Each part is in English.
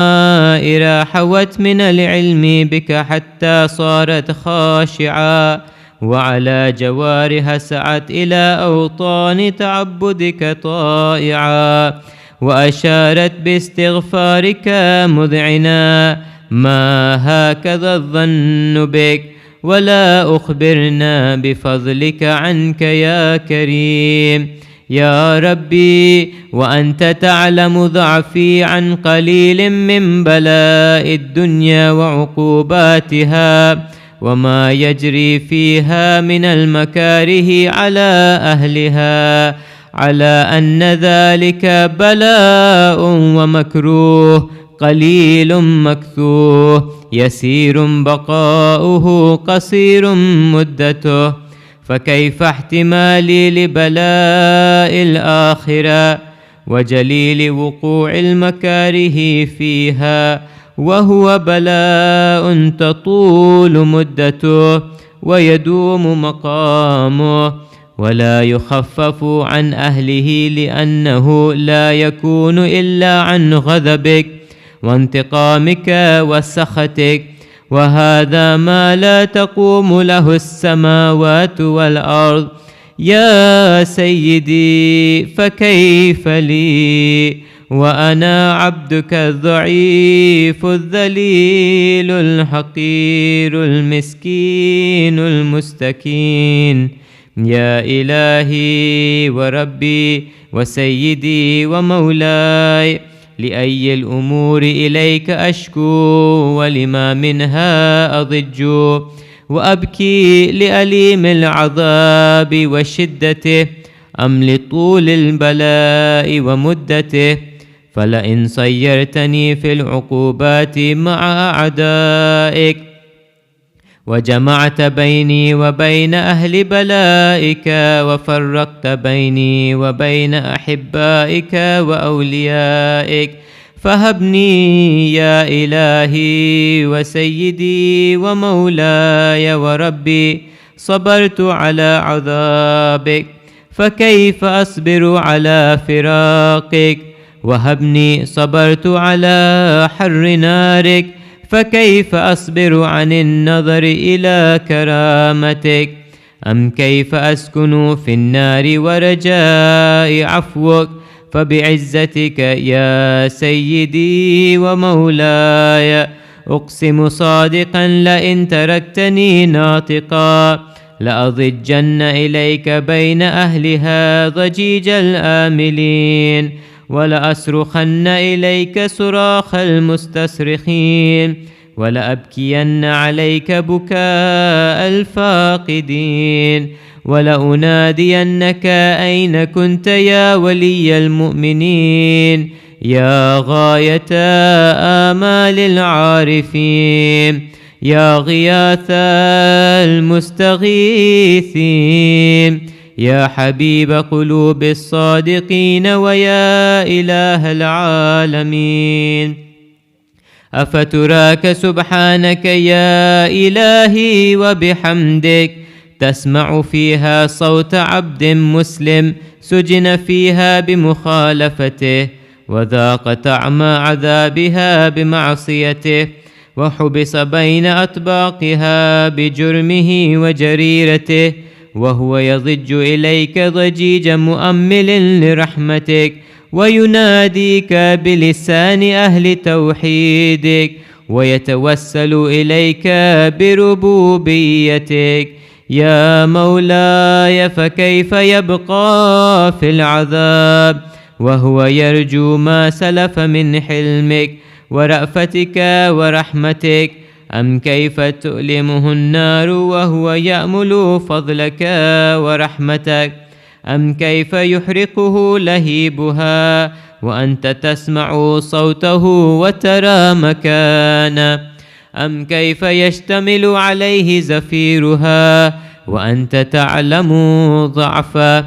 الشمائر حوت من العلم بك حتى صارت خاشعة، وعلى جوارها سعت إلى أوطان تعبدك طائعة، وأشارت باستغفارك مذعنا ما هكذا الظن بك، ولا أخبرنا بفضلك عنك يا كريم. يا ربي وأنت تعلم ضعفي عن قليل من بلاء الدنيا وعقوباتها وما يجري فيها من المكاره على أهلها، على أن ذلك بلاء ومكروه قليل مكثوه، يسير بقاؤه قصير مدته، فكيف احتمالي لبلاء الآخرة وجليل وقوع المكاره فيها، وهو بلاء تطول مدته ويدوم مقامه، ولا يخفف عن أهله، لأنه لا يكون إلا عن غضبك وانتقامك وسخطك، وهذا ما لا تقوم له السماوات والأرض. يا سيدي فكيف لي وأنا عبدك الضعيف الذليل الحقير المسكين المستكين. يا إلهي وربي وسيدي ومولاي، لأي الأمور إليك أشكو ولما منها أضج، وأبكي لأليم العذاب وشدته أم لطول البلاء ومدته؟ فلئن صيرتني في العقوبات مع أعدائك وجمعت بيني وبين أهل بلائك وفرقت بيني وبين أحبائك وأوليائك، فهبني يا إلهي وسيدي ومولاي وربي. صبرت على عذابك فكيف أصبر على فراقك، وهبني صبرت على حر نارك فكيف أصبر عن النظر إلى كرامتك. أم كيف أسكن في النار ورجاء عفوك، فبعزتك يا سيدي ومولاي أقسم صادقا لئن تركتني ناطقا لأضجن إليك بين أهلها ضجيج الآملين، ولأصرخن إليك صراخ المستصرخين، ولأبكين عليك بكاء الفاقدين، ولأنادينك أين كنت يا ولي المؤمنين، يا غاية آمال العارفين، يا غياث المستغيثين، يا حبيب قلوب الصادقين، ويا إله العالمين. أفتراك سبحانك يا إلهي وبحمدك تسمع فيها صوت عبد مسلم سجن فيها بمخالفته، وذاق طعم عذابها بمعصيته، وحبس بين أطباقها بجرمه وجريرته، وهو يضج إليك ضجيج مؤمل لرحمتك، ويناديك بلسان أهل توحيدك، ويتوسل إليك بربوبيتك. يا مولاي فكيف يبقى في العذاب وهو يرجو ما سلف من حلمك ورأفتك ورحمتك؟ أم كيف تؤلمه النار وهو يأمل فضلك ورحمتك؟ أم كيف يحرقه لهيبها وأنت تسمع صوته وترى مكانه؟ أم كيف يشتمل عليه زفيرها وأنت تعلم ضعفه؟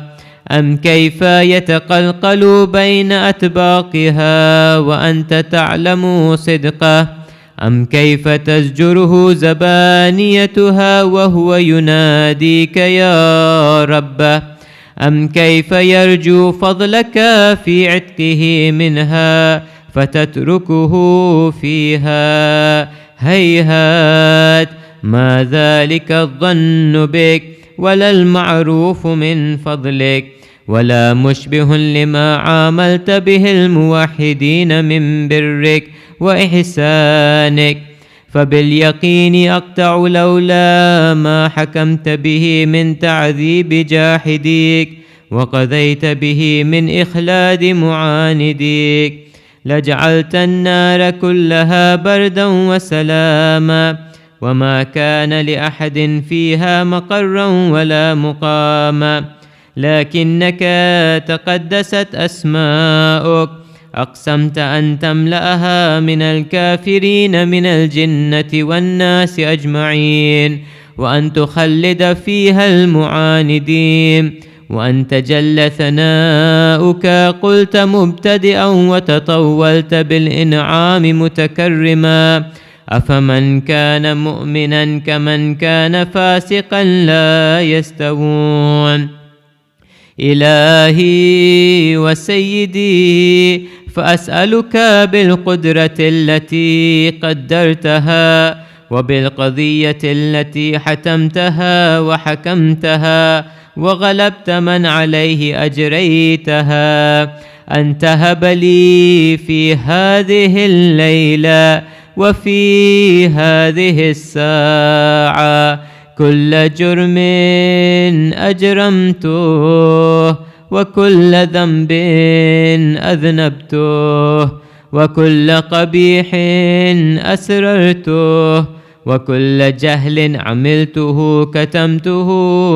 أم كيف يتقلقل بين أطباقها وأنت تعلم صدقه؟ أم كيف تزجره زبانيتها وهو يناديك يا ربه؟ أم كيف يرجو فضلك في عتقه منها فتتركه فيها. هيهات ما ذلك الظن بك ولا المعروف من فضلك، ولا مشبه لما عاملت به الموحدين من برك وإحسانك. فباليقين أقطع لولا ما حكمت به من تعذيب جاحديك وقضيت به من إخلاد معانديك، لجعلت النار كلها بردا وسلاما، وما كان لأحد فيها مقرا ولا مقاما. لكنك تقدست أسماؤك، أقسمت أن تملأها من الكافرين من الجنة والناس أجمعين، وأن تخلد فيها المعاندين، وأن تجل ثناؤك. قلت مبتدئا وتطولت بالإنعام متكرما، أفمن كان مؤمنا كمن كان فاسقا لا يستوون. إلهي وسيدي، فأسألك بالقدرة التي قدرتها وبالقضية التي حتمتها وحكمتها وغلبت من عليه أجريتها، أن تهب لي في هذه الليلة وفي هذه الساعة كل جرم أجرمته، وكل ذنب أذنبته، وكل قبيح أسررته، وكل جهل عملته كتمته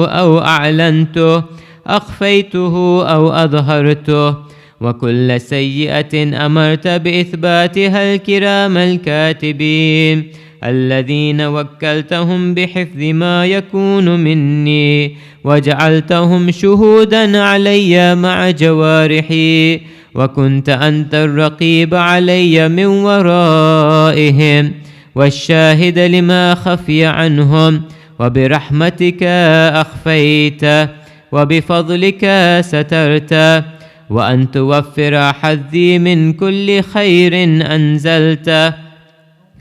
أو أعلنته، أخفيته أو أظهرته، وكل سيئة أمرت بإثباتها الكرام الكاتبين الذين وكلتهم بحفظ ما يكون مني، وجعلتهم شهودا علي مع جوارحي، وكنت أنت الرقيب علي من ورائهم والشاهد لما خفي عنهم، وبرحمتك أخفيت وبفضلك سترت، وأن توفر حظي من كل خير أنزلت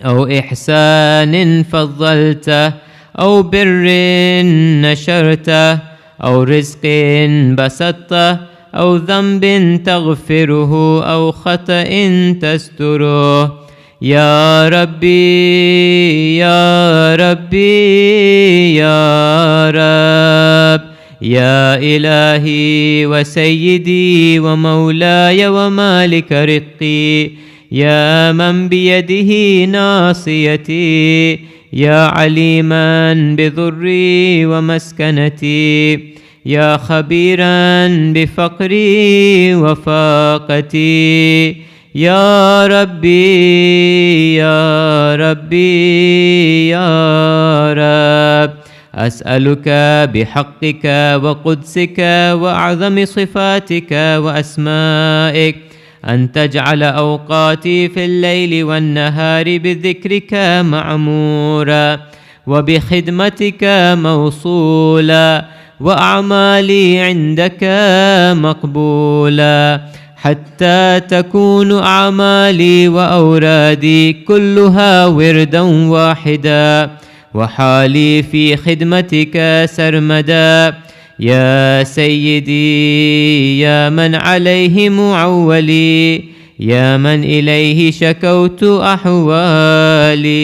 أو إحسان فضلت أو بر نشرت أو رزق بسطت أو ذنب تغفره أو خطأ تستره. يا ربي يا ربي يا رب، يا إلهي وسيدي ومولاي ومالك رقي، يا من بيده ناصيتي، يا عليما بضري ومسكنتي، يا خبيرا بفقري وفاقتي. يا ربي يا ربي يا رب، أسألك بحقك وقدسك وأعظم صفاتك وأسمائك أن تجعل أوقاتي في الليل والنهار بذكرك معمورا، وبخدمتك موصولا، وأعمالي عندك مقبولا، حتى تكون أعمالي وأورادي كلها وردا واحدا، وحالي في خدمتك سرمدا. يا سيدي يا من عليه معولي، يا من إليه شكوت أحوالي.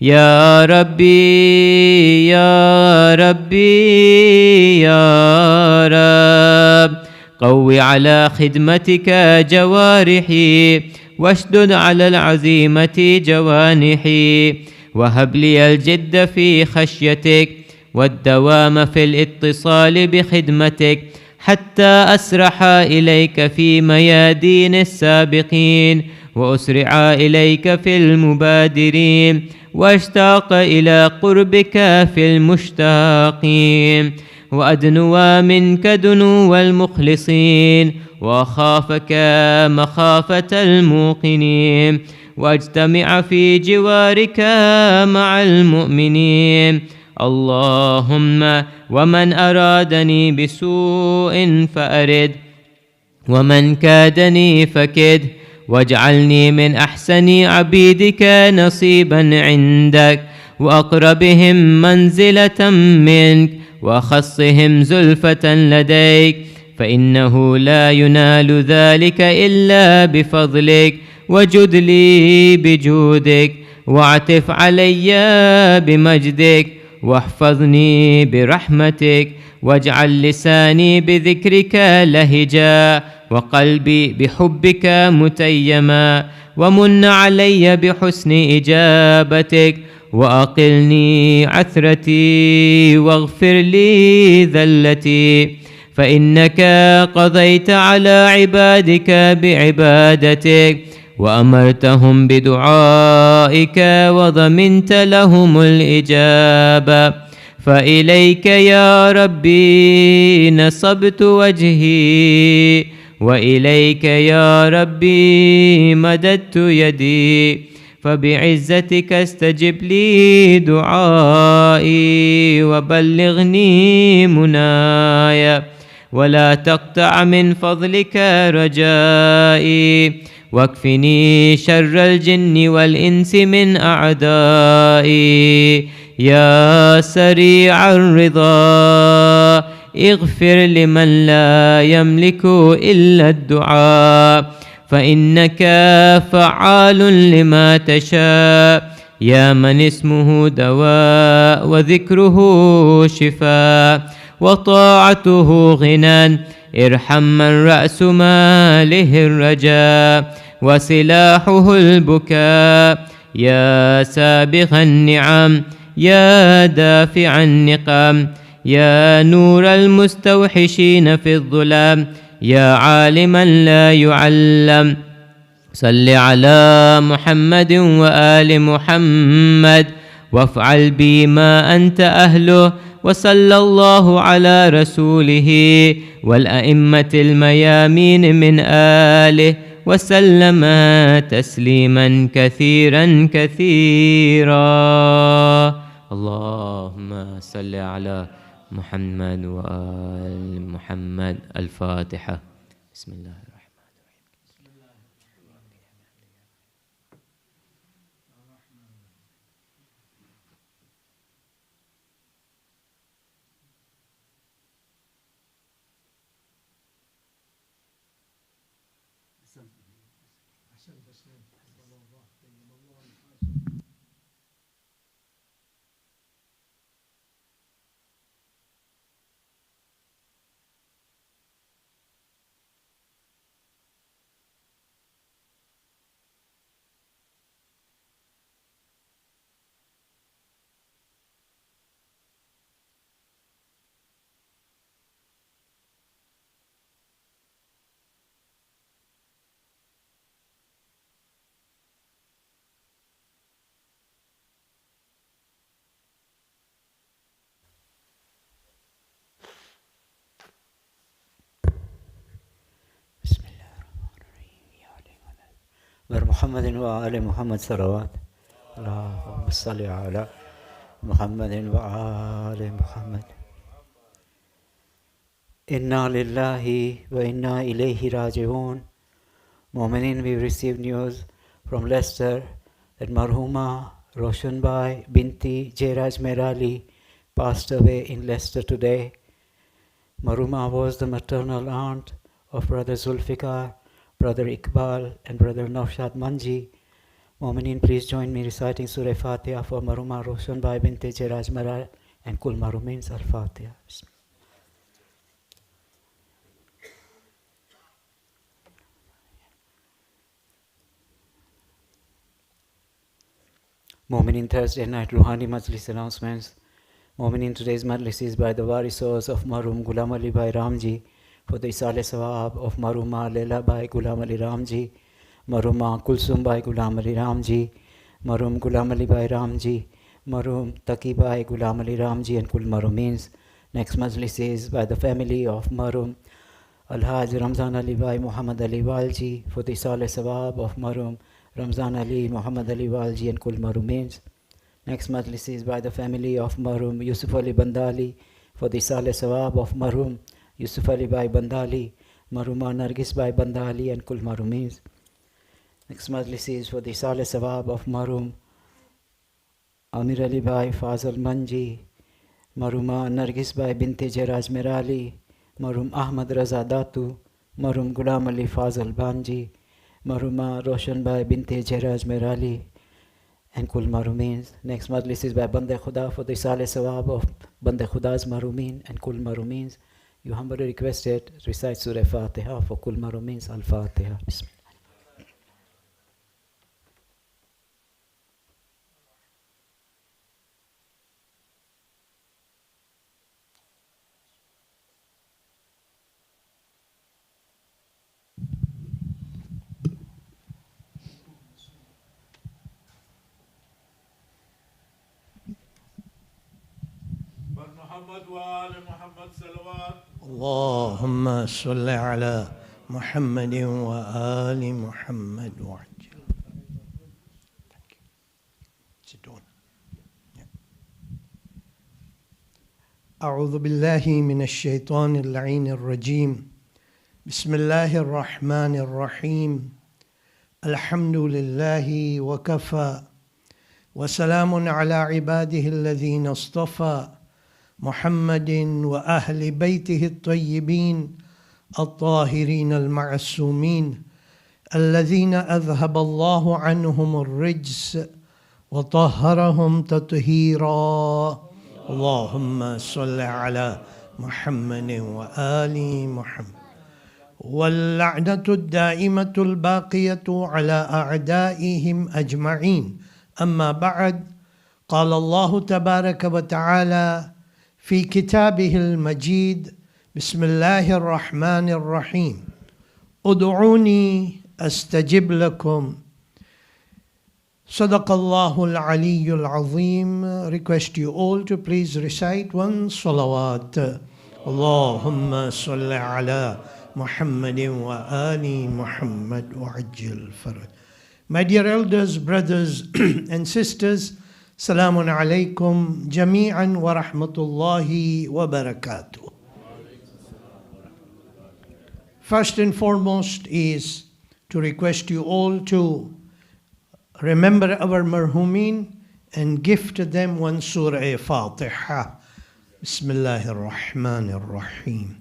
يا ربي يا ربي يا رب، قو على خدمتك جوارحي، واشدد على العزيمة جوانحي، وهب لي الجد في خشيتك والدوام في الاتصال بخدمتك، حتى أسرح إليك في ميادين السابقين، وأسرع إليك في المبادرين، واشتاق إلى قربك في المشتاقين، وأدنو منك دنو المخلصين، وأخافك مخافة الموقنين، واجتمع في جوارك مع المؤمنين. اللهم ومن أرادني بسوء فأرد، ومن كادني فكد، واجعلني من أحسن عبيدك نصيبا عندك وأقربهم منزلة منك وأخصهم زلفة لديك، فإنه لا ينال ذلك إلا بفضلك، وجد لي بجودك، واعتف علي بمجدك، واحفظني برحمتك، واجعل لساني بذكرك لهجا، وقلبي بحبك متيما، ومن علي بحسن إجابتك، وأقلني عثرتي، واغفر لي ذلتي، فإنك قضيت على عبادك بعبادتك، وأمرتهم بدعائك، وضمنت لهم الإجابة، فإليك يا ربي نصبت وجهي، وإليك يا ربي مددت يدي، فبعزتك استجب لي دعائي، وبلغني منايا، ولا تقطع من فضلك رجائي، واكفني شر الجن والإنس من أعدائي، يا سريع الرضا اغفر لمن لا يملك إلا الدعاء، فإنك فعال لما تشاء، يا من اسمه دواء وذكره شفاء وطاعته غنى، ارحم من رأس ماله الرجاء وسلاحه البكاء، يا سابغ النعم، يا دافع النقم، يا نور المستوحشين في الظلام، يا عالما لا يعلم، صل على محمد وآل محمد، وافعل بي ما أنت أهله، وصلى الله على رسوله والأئمة الميامين من آله، وسلم تسليما كثيرا كثيرا. اللهم صل على محمد وآل محمد. الفاتحة. بسم الله الرحمن الرحيم. محمد وآل محمد صلوات. اللهم صل على محمد وآل محمد. Inna lillahi wa inna ilayhi raji'un. Mu'minin, we received news from Leicester that Marhuma Roshanbai Binti Jairaj Merali passed away in Leicester today. Marhuma was the maternal aunt of Brother Zulfikar, Brother Iqbal, and Brother Nafshad Manji. Mu'minin, please join me reciting Surah Fatiha for Marhuma Roshanbai Binti Jairaj Merali and Kul Marhumins Al-Fatiha. Mu'minin, Thursday night Ruhani Majlis announcements. Mu'minin, today's Majlis is by the Warisos of Marhum Ghulam Ali Bhai Ramji for the Isale Sawab of Marhuma Leila Bhai Ghulam Ali Ramji, Marhuma Kulsum Bhai Ghulam Ali Ramji, Marhum Ghulam Ali Bhai Ramji, Marhum Taqi Bhai Ghulam Ali Ramji, and Kul Marhumins. Next Majlis is by the family of Marhum Al-Haj Ramzan Ali Bhai Muhammad Ali Walji for the Isale Sawab of Marhum Ramzan Ali, Muhammad Ali Walji, and Kul Marhumins. Next Majlis is by the family of Marhum Yusuf Ali Bandali for the Saleh Sawab of Marhum Yusuf Ali Bhai Bandali, Marhuma Nargis Bhai Bandali, and Kul Marhumins. Next Majlis is for the Isale Sawab of Maroom Amir Ali Bhai Fazal Manji, Maruma Nargis Bhai Binte Jeraj Merali, Maroom Ahmad Raza Datu, Maroom Gulam Ali Fazal Banji, Maruma Roshan Bhai Binte Jeraj Merali, and Kul Marumeen. Next Majlis is by Bande Khuda for the Isale Sawab of Bande Khuda's Marumeen and Kul Marumeens. You humbly requested recite Surah Fatiha for Kul Marumeens. Al-Fatiha. Bismillah. محمد وآل محمد صلوات اللهم صل على محمد وآل محمد وعجل. Sit down. أعوذ بالله من الشيطان اللعين الرجيم. بسم الله الرحمن الرحيم. الحمد لله وكفى وسلام على عباده الذين اصطفى محمد وأهل بيته الطيبين الطاهرين المعصومين الذين أذهب الله عنهم الرجس وطهرهم تطهيرا. اللهم صل على محمد وآل محمد. واللعنة الدائمة الباقية على أعدائهم أجمعين. أما بعد، قال الله تبارك وتعالى في كتابه المجيد: بسم الله الرحمن الرحيم. ادعوني أستجب لكم. صدق الله العلي العظيم. Request you all to please recite one salawat. اللهم صل على محمد وآل محمد وعجل فرج. My dear elders, brothers and sisters, Salamun alaykum jami'an wa rahmatullahi wa barakatuh. First and foremost is to request you all to remember our marhumin and gift them one surah Fatiha. Bismillahir Rahmanir Rahim.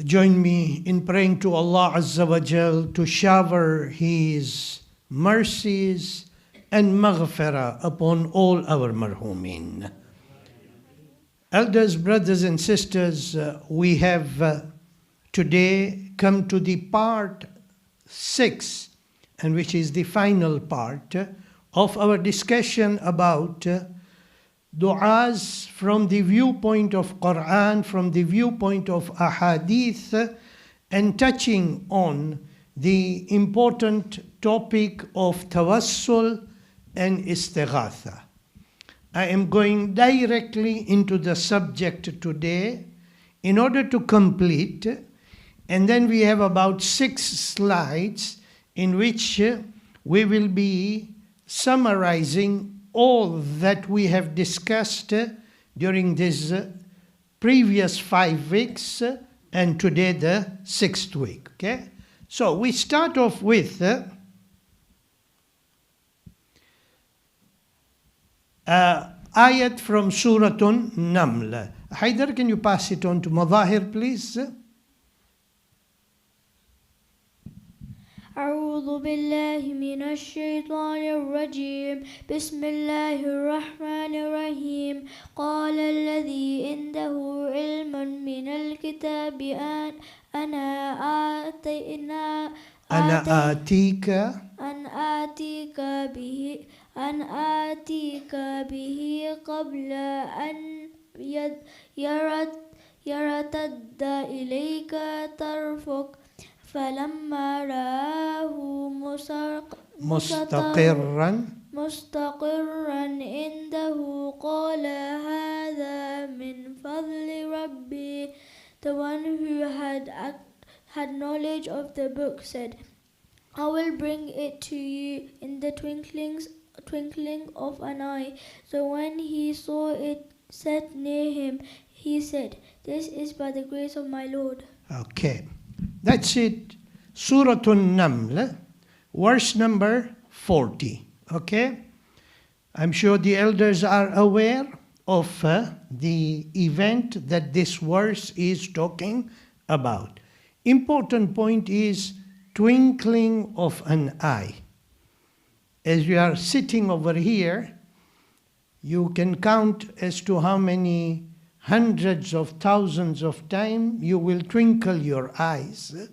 Join me in praying to Allah Azza wa Jal to shower His mercies and maghfirah upon all our marhumin. Elders, brothers and sisters, we have today come to the part 6, and which is the final part of our discussion about du'as from the viewpoint of Quran, from the viewpoint of ahadith, and touching on the important topic of tawassul and istighatha. I am going directly into the subject today in order to complete, and then we have about 6 slides in which we will be summarizing all that we have discussed during these previous 5 weeks and today the 6th week. Okay? So we start off with ayat from Surah Naml. Haider, can you pass it on to Madahir, please? أعوذ بالله من الشيطان الرجيم بسم الله الرحمن الرحيم قال الذي عنده علم من الكتاب أنا آتيك به قبل أن يرتد إليك طرفك فلما رآه مستقرا عنده قال هذا من فضل ربي The one who had knowledge of the book said, I will bring it to you in the twinkling of an eye. So when he saw it set near him, he said, This is by the grace of my Lord. Okay, that's it. Surah An-Naml, verse number 40. Okay, I'm sure the elders are aware of the event that this verse is talking about. Important point is twinkling of an eye. As you are sitting over here, you can count as to how many hundreds of thousands of times you will twinkle your eyes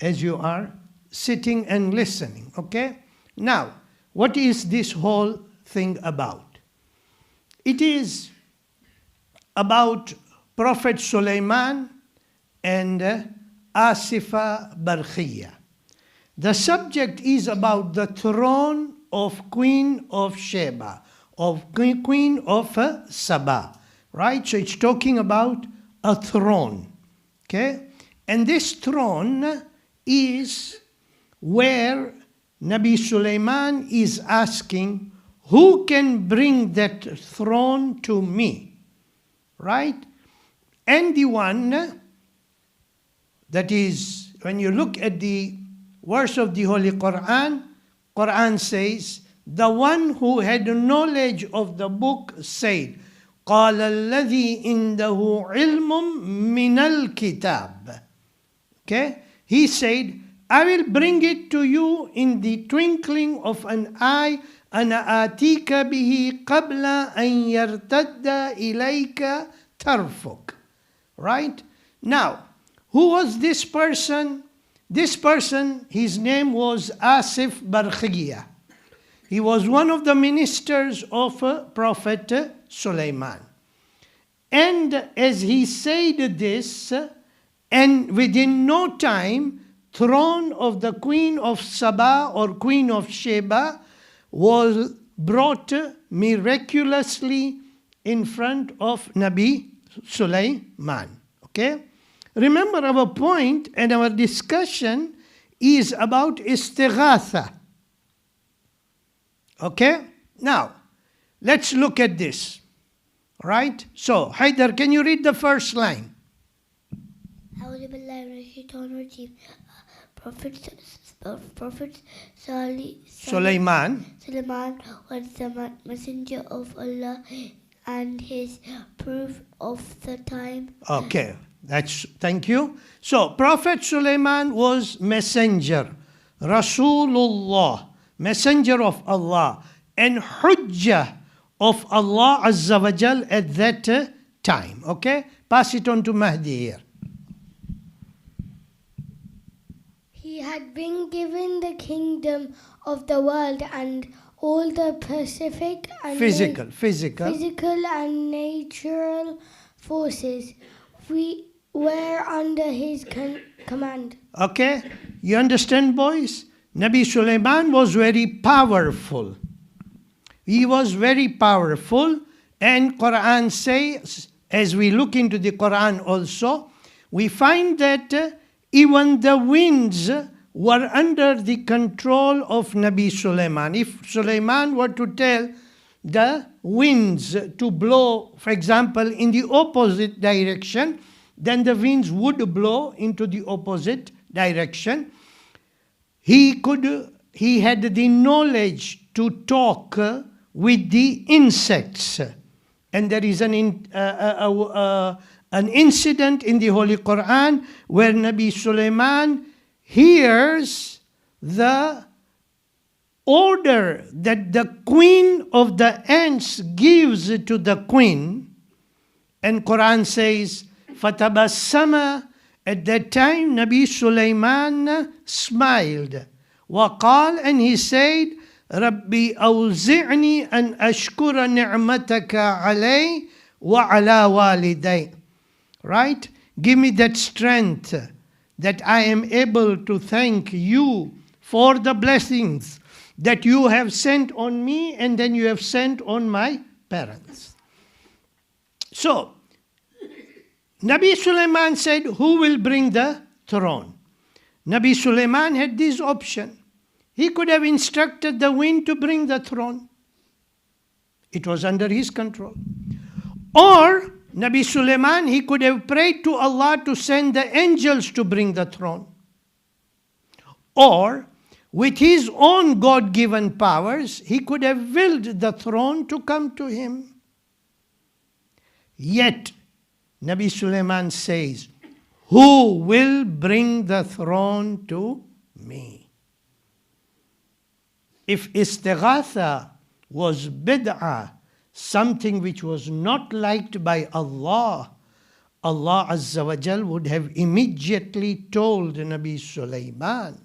as you are sitting and listening. Okay? Now, what is this whole thing about? It is about Prophet Sulaiman and Asifa Barkhiyah. The subject is about the throne of Queen of Sheba, of Queen of Saba, right? So it's talking about a throne, okay? And this throne is where Nabi Sulaiman is asking, who can bring that throne to me, right? And the one that is, when you look at the verse of the Holy Quran, Quran says, the one who had knowledge of the book said, قَالَ الَّذِي إِنْدَهُ عِلْمٌ مِّنَ الْكِتَابِ. Okay? He said, I will bring it to you in the twinkling of an eye, أَنَا آتِيكَ بِهِ قَبْلَ أَنْ يَرْتَدَّ إِلَيْكَ تَرْفُكَ. Right? Now, who was this person? This person, his name was Asif Barkhiyah. He was one of the ministers of Prophet Sulaiman. And as he said this, and within no time, throne of the Queen of Saba or Queen of Sheba was brought miraculously in front of Nabi Sulaiman. Okay? Remember, our point and our discussion is about istighatha. Okay? Now, let's look at this. Right? So, Haidar, can you read the first line? Prophet Sulaiman was the messenger of Allah and his proof of the time. Okay. Thank you. So, Prophet Sulaiman was messenger, Rasulullah, messenger of Allah, and Hujjah of Allah Azza wa Jal at that time. Okay? Pass it on to Mahdi here. He had been given the kingdom of the world and all the Pacific and physical and natural forces. We were under his command. Okay? You understand, boys? Nabi Sulaiman was very powerful. He was very powerful, and Quran says, as we look into the Quran also, we find that even the winds were under the control of Nabi Sulaiman. If Sulaiman were to tell the winds to blow, for example, in the opposite direction, then the winds would blow into the opposite direction. He had the knowledge to talk with the insects. And there is an incident in the Holy Quran where Nabi Sulaiman hears the order that the queen of the ants gives to the queen. And Quran says, فَتَبَسَّمَ. At that time, Nabi Sulaiman smiled. وَقَالَ, and he said, رَبِّي أَوْزِعْنِي أَنْ أَشْكُرَ نِعْمَتَكَ عَلَيْهِ وَعَلَى وَالِدَيْهِ. Right? Give me that strength that I am able to thank you for the blessings that you have sent on me and then you have sent on my parents. So, Nabi Sulaiman said, who will bring the throne? Nabi Sulaiman had this option. He could have instructed the wind to bring the throne. It was under his control. Or Nabi Sulaiman, he could have prayed to Allah to send the angels to bring the throne. Or with his own God-given powers, he could have willed the throne to come to him. Yet, Nabi Sulaiman says, who will bring the throne to me? If istighatha was bid'ah, something which was not liked by Allah, Allah Azza wa Jal would have immediately told Nabi Sulaiman.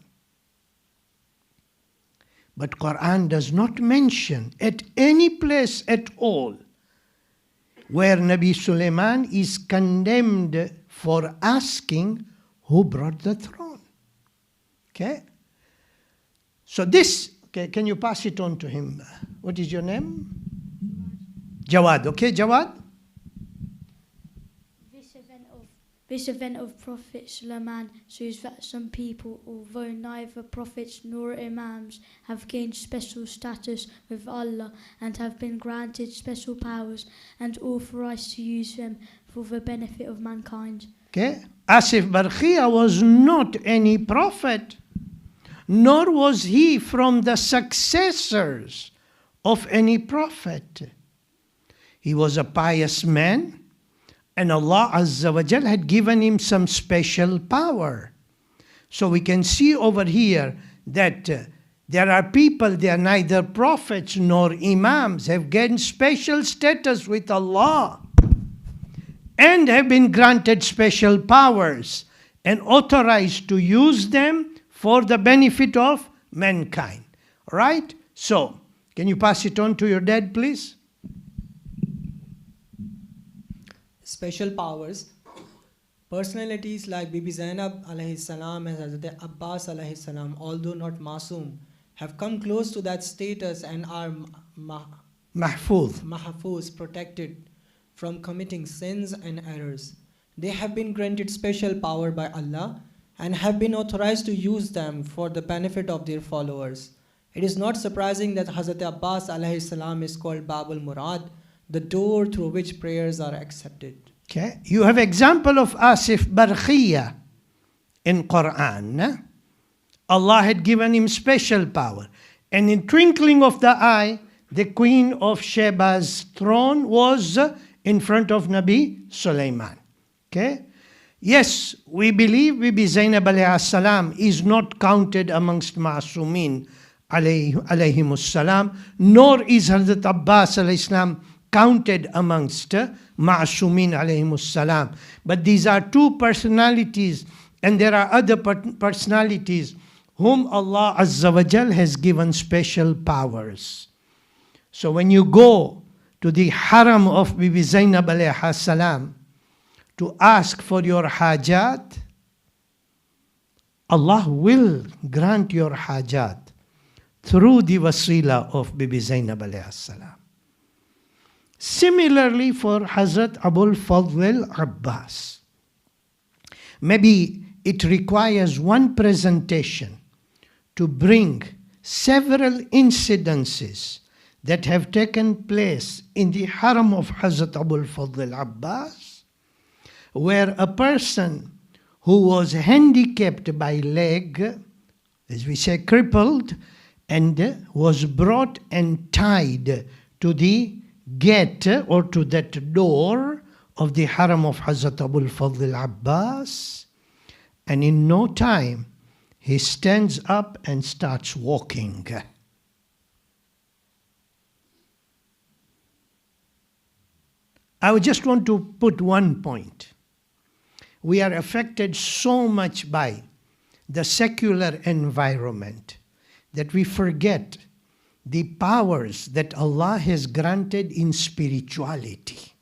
But Quran does not mention at any place at all where Nabi Sulaiman is condemned for asking who brought the throne. Okay? So this, okay, can you pass it on to him? What is your name? Jawad. Okay, Jawad? This event of Prophet Sulaiman shows that some people, although neither prophets nor imams, have gained special status with Allah and have been granted special powers and authorized to use them for the benefit of mankind. Okay. Asif Barkhia was not any prophet, nor was he from the successors of any prophet. He was a pious man, and Allah Azza wa Jal had given him some special power. So we can see over here that there are people, they are neither prophets nor imams, have gained special status with Allah and have been granted special powers and authorized to use them for the benefit of mankind. All right? So, can you pass it on to your dad, please? Special powers. Personalities like Bibi Zainab alayhi salam and Hazrat Abbas alayhi salam, although not masoom, have come close to that status and are mahfuz, protected from committing sins and errors. They have been granted special power by Allah and have been authorized to use them for the benefit of their followers. It is not surprising that Hazrat Abbas alayhi salam is called Babul Murad, the door through which prayers are accepted. Okay, you have example of Asif Barkhia in Quran. Allah had given him special power, and in twinkling of the eye, the queen of Sheba's throne was in front of Nabi Sulaiman. Okay, yes, we believe Bibi Zainab alayhi salam is not counted amongst Ma'asumin alayhimus salam, nor is Hazrat Abbas alayhi salam counted amongst Ma'asumin alayhimus salam. But these are two personalities, and there are other personalities whom Allah Azza wa Jal has given special powers. So when you go to the haram of Bibi Zainab alayhi salam to ask for your hajat, Allah will grant your hajat through the wasila of Bibi Zainab alayhi salam. Similarly for Hazrat Abul Fadl Abbas. Maybe it requires one presentation to bring several incidences that have taken place in the haram of Hazrat Abul Fadl Abbas, where a person who was handicapped by leg, as we say crippled, and was brought and tied to the gate or to that door of the haram of Hazrat Abul Fadl Abbas, and in no time he stands up and starts walking. I would just want to put one point. We are affected so much by the secular environment that we forget the powers that Allah has granted in spirituality.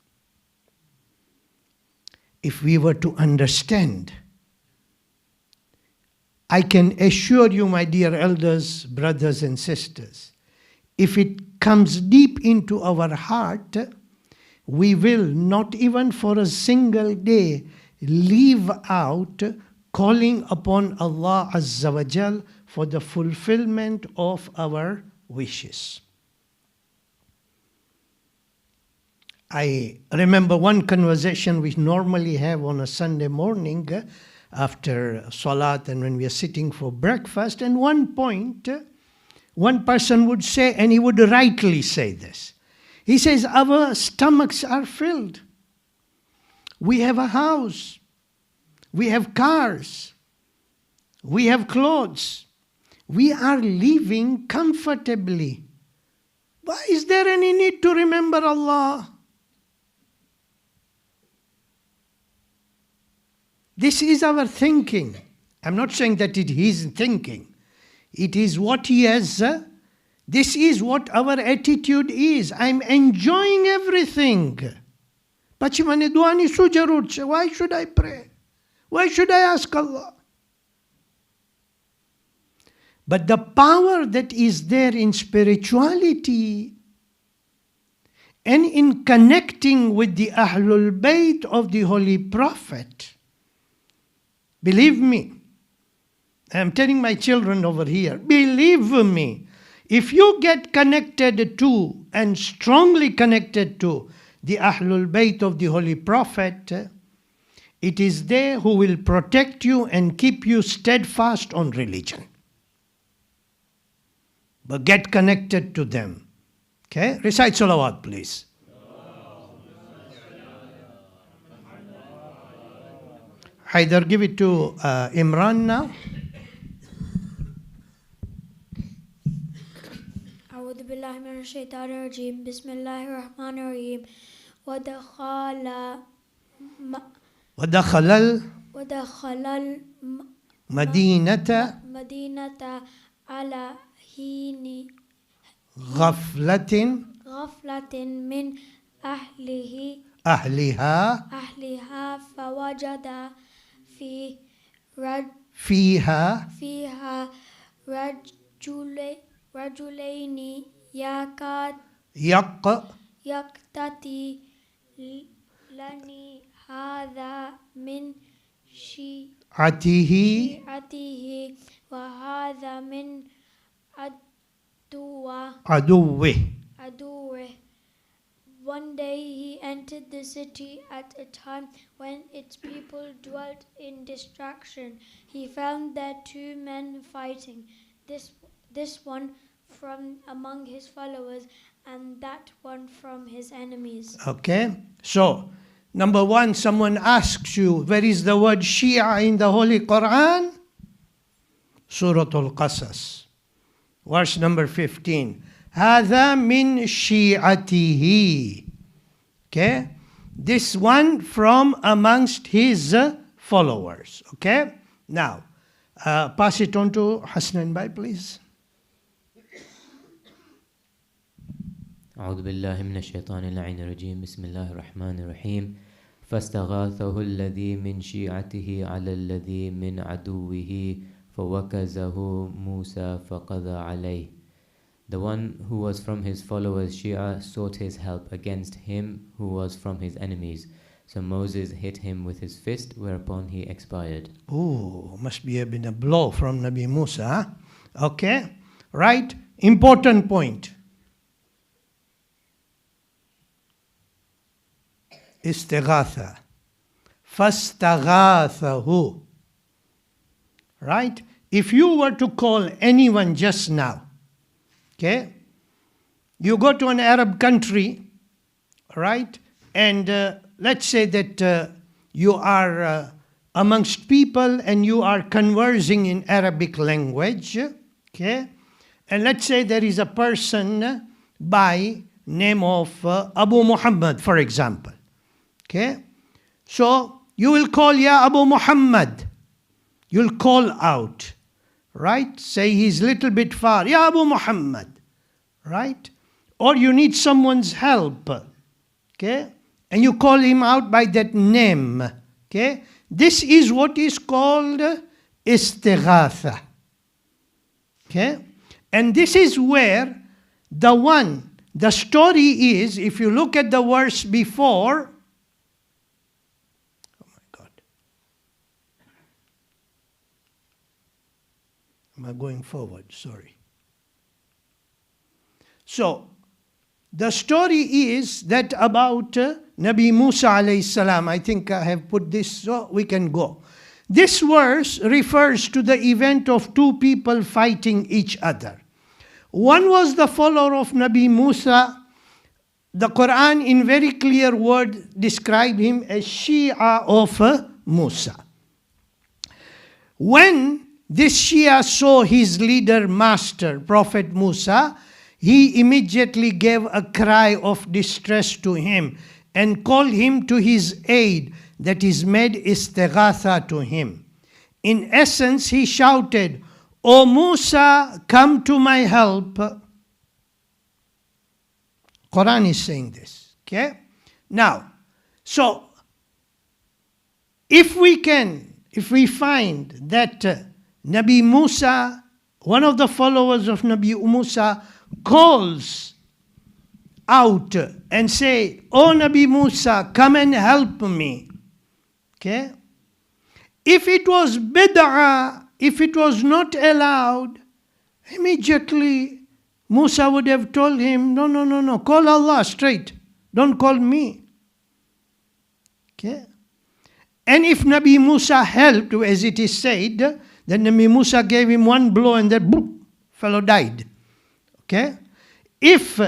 If we were to understand, I can assure you, my dear elders, brothers and sisters, if it comes deep into our heart, we will not even for a single day leave out calling upon Allah Azza wa Jal for the fulfillment of our wishes. I remember one conversation we normally have on a Sunday morning after Salat and when we are sitting for breakfast, and one point, one person would say, and he would rightly say this, he says, our stomachs are filled. We have a house. We have cars. We have clothes. We are living comfortably. Why is there any need to remember Allah? This is our thinking. I'm not saying that it is thinking. It is what he has. This is what our attitude is. I'm enjoying everything. Why should I pray? Why should I ask Allah? But the power that is there in spirituality and in connecting with the Ahlul Bayt of the Holy Prophet, believe me, I'm telling my children over here, believe me, if you get connected to and strongly connected to the Ahlul Bayt of the Holy Prophet, it is they who will protect you and keep you steadfast on religion. But get connected to them. Okay? Recite salawat, please. Haidar, give it to Imran now. أعوذ بالله من الشيطان الرجيم بسم الله الرحمن الرحيم ودخل المدينة على حين غفلة من أهلها فوجد فيها رجلين يقتتلان هذا من شيعته وهذا من عدوه. One day he entered the city at a time when its people dwelt in distraction. He found there two men fighting, this one from among his followers and that one from his enemies. Okay, so number one, someone asks you, where is the word Shia in the Holy Quran? Surah Al-Qasas, verse number 15. هذا من شيعته. Okay, this one from amongst his followers. Okay, now pass it on to Hasnan Bhai, please. أعوذ بالله من الشيطان اللعين الرجيم بسم الله الرحمن الرحيم فاستغاثه الذي من شيعته على الذي من عدوه فوكزه موسى فقضى عليه. The one who was from his followers Shia sought his help against him who was from his enemies. So Moses hit him with his fist, whereupon he expired. Oh, must be been a blow from Nabi Musa. Huh? Okay, right? Important point. Istighatha. Fastaghathahu. Right? If you were to call anyone just now, okay, you go to an Arab country, right, and let's say that you are amongst people and you are conversing in Arabic language, okay, and let's say there is a person by name of Abu Muhammad, for example, okay, so you will call Ya Abu Muhammad, you'll call out, right, say he's a little bit far, Ya Abu Muhammad, right, or you need someone's help, okay, and you call him out by that name, okay, this is what is called istighatha, okay, and this is where the one the story is, if you look at the verse before, oh my God, am I going forward? Sorry. So, the story is that about Nabi Musa alayhi salam. I think I have put this so we can go. This verse refers to the event of two people fighting each other. One was the follower of Nabi Musa. The Quran in very clear word described him as Shia of Musa. When this Shia saw his leader, master, Prophet Musa, he immediately gave a cry of distress to him and called him to his aid, that is, made istighatha to him. In essence, he shouted, "O Musa, come to my help." Quran is saying this. Okay? Now, so if we find that Nabi Musa, one of the followers of Nabi Musa, calls out and say, "Oh Nabi Musa, come and help me." Okay? If it was bid'ah, if it was not allowed, immediately Musa would have told him, no, call Allah straight. Don't call me. Okay? And if Nabi Musa helped, as it is said, then Nabi Musa gave him one blow and that boom, fellow died. Okay? If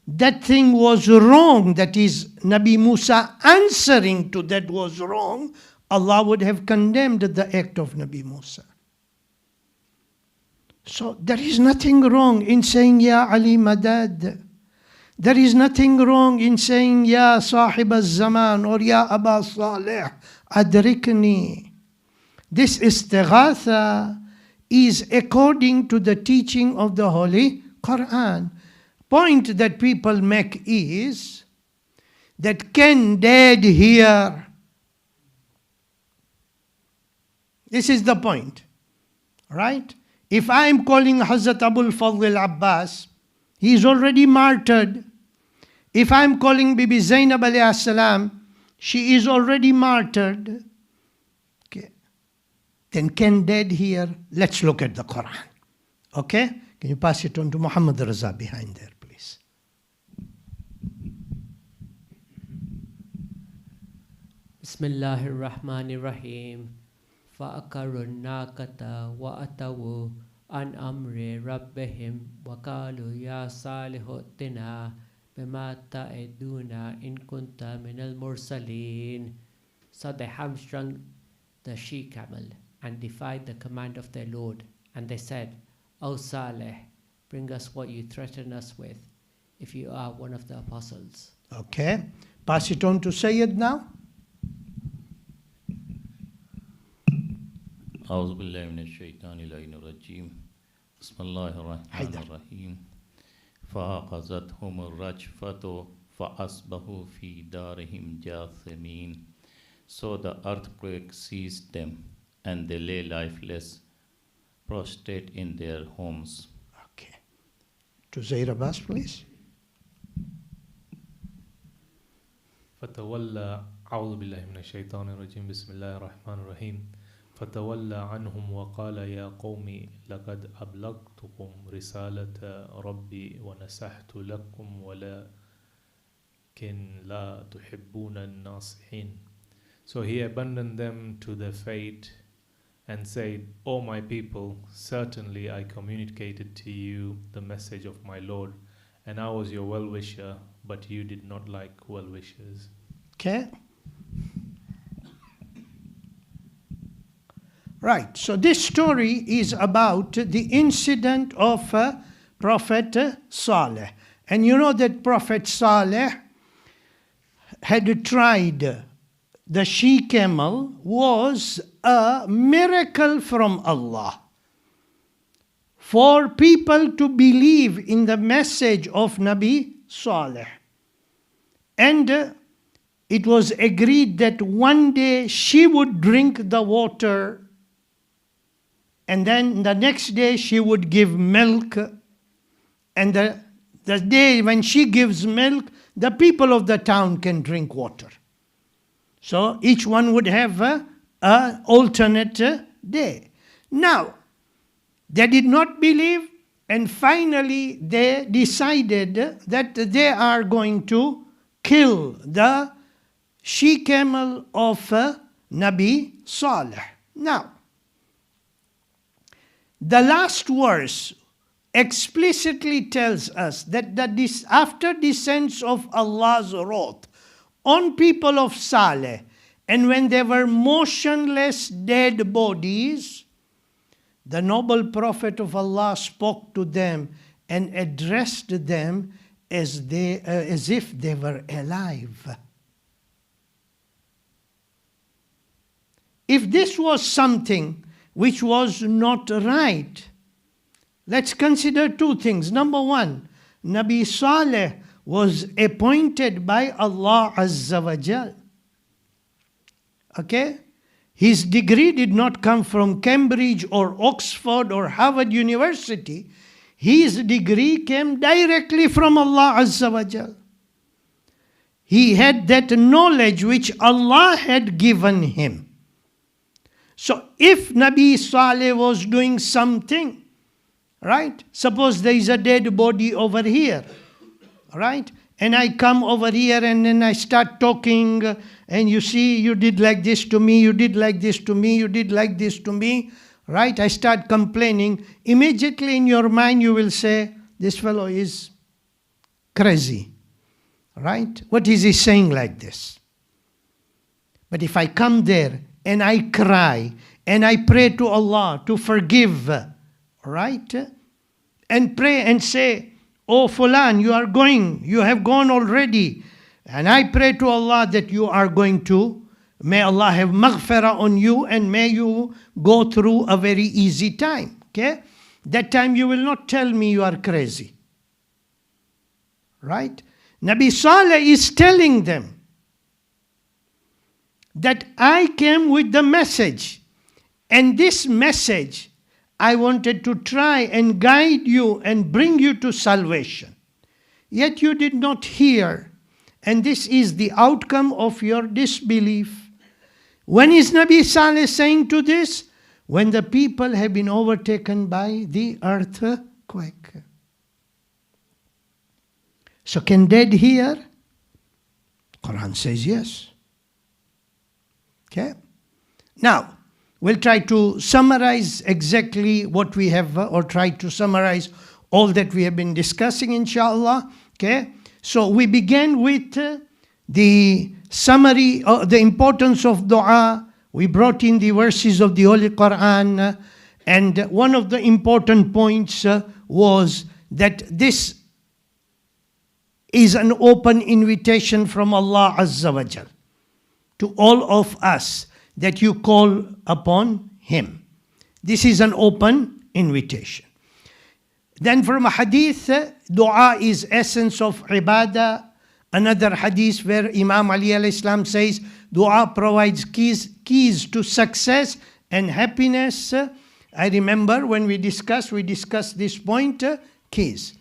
that thing was wrong, that is Nabi Musa answering to that was wrong, Allah would have condemned the act of Nabi Musa. So there is nothing wrong in saying, "Ya Ali Madad." There is nothing wrong in saying, "Ya Sahib al-Zaman" or "Ya Aba Saleh, Adrikni." This istighatha is according to the teaching of the Holy Quran. Point that people make is that can Dad hear? This is the point. Right? If I am calling Hazrat Abul Fadl Abbas, he is already martyred. If I am calling Bibi Zainab alayhi salam, she is already martyred. Okay. Then can Dad hear? Let's look at the Quran. Okay? Can you pass it on to Muhammad Raza behind there, please? Bismillahir Rahmanir Rahim. فَأَكَرُوا النَّاقَةَ وَأَتَوُا عَنْ أَمْرِ رَبِّهِمْ وَقَالُوا يَا صَالِحُ ائْتِنَا بِمَا تَعِدُونَا إِن كُنتَ مِنَ الْمُرْسَلِينَ. So they hamstrung the she-camel and defied the command of their Lord. And they said, "O Saleh, bring us what you threaten us with, if you are one of the apostles." Okay. Pass it on to Sayyid now. أعوذ بالله من الشيطان اللعين الرجيم بسم الله الرحمن الرحيم فأخذتهم الرجفة فأصبحوا في دارهم جاثمين. So the earthquake seized them and they lay lifeless, prostrate in their homes. Okay. To Zair Abbas, please. فتولى أعوذ بالله من الشيطان الرجيم بسم الله الرحمن الرحيم فتولى عنهم وقال يا قوم لقد أبلغتكم رسالة ربي ونصحت لكم ولكن لا تحبون الناصحين. So he abandoned them to their fate and said, "O my people, certainly I communicated to you the message of my Lord, and I was your well-wisher, but you did not like well-wishers." Okay. Right, so this story is about the incident of Prophet Saleh. And you know that Prophet Saleh had tried the she-camel was a miracle from Allah. For people to believe in the message of Nabi Saleh. And it was agreed that one day she would drink the water, and then the next day she would give milk, and the the day when she gives milk, the people of the town can drink water. So each one would have a alternate day. Now, they did not believe, and finally they decided that they are going to kill the she-camel of Nabi Saleh. Now, the last verse explicitly tells us that after descents of Allah's wrath on people of Saleh, and when they were motionless dead bodies, the noble Prophet of Allah spoke to them and addressed them as if they were alive. If this was something which was not right, let's consider two things. Number one, Nabi Saleh was appointed by Allah Azza wa Jal. Okay? His degree did not come from Cambridge or Oxford or Harvard University. His degree came directly from Allah Azza wa Jal. He had that knowledge which Allah had given him. So if Nabi Saleh was doing something, right? Suppose there is a dead body over here, right? And I come over here and then I start talking, and you see, you did like this to me, you did like this to me, you did like this to me, right? I start complaining. Immediately in your mind you will say, this fellow is crazy, right? What is he saying like this? But if I come there and I cry and I pray to Allah to forgive, right? And pray and say, oh Fulan, you have gone already. And I pray to Allah that you are going to, may Allah have maghfirah on you and may you go through a very easy time. Okay? That time you will not tell me you are crazy. Right? Nabi Saleh is telling them that I came with the message, and this message I wanted to try and guide you and bring you to salvation. Yet you did not hear, and this is the outcome of your disbelief. When is Nabi Saleh saying to this? When the people have been overtaken by the earthquake. So can dead hear? Quran says yes. Okay? Now, we'll try to summarize exactly what we have, or try to summarize all that we have been discussing, inshallah. Okay? So we began with the summary of the importance of dua. We brought in the verses of the Holy Quran. And one of the important points was that this is an open invitation from Allah Azza wa Jal to all of us, that you call upon Him. This is an open invitation. Then from a hadith, dua is essence of ibadah. Another hadith where Imam Ali alayhi salam says, dua provides keys to success and happiness. I remember when we discussed this point, keys.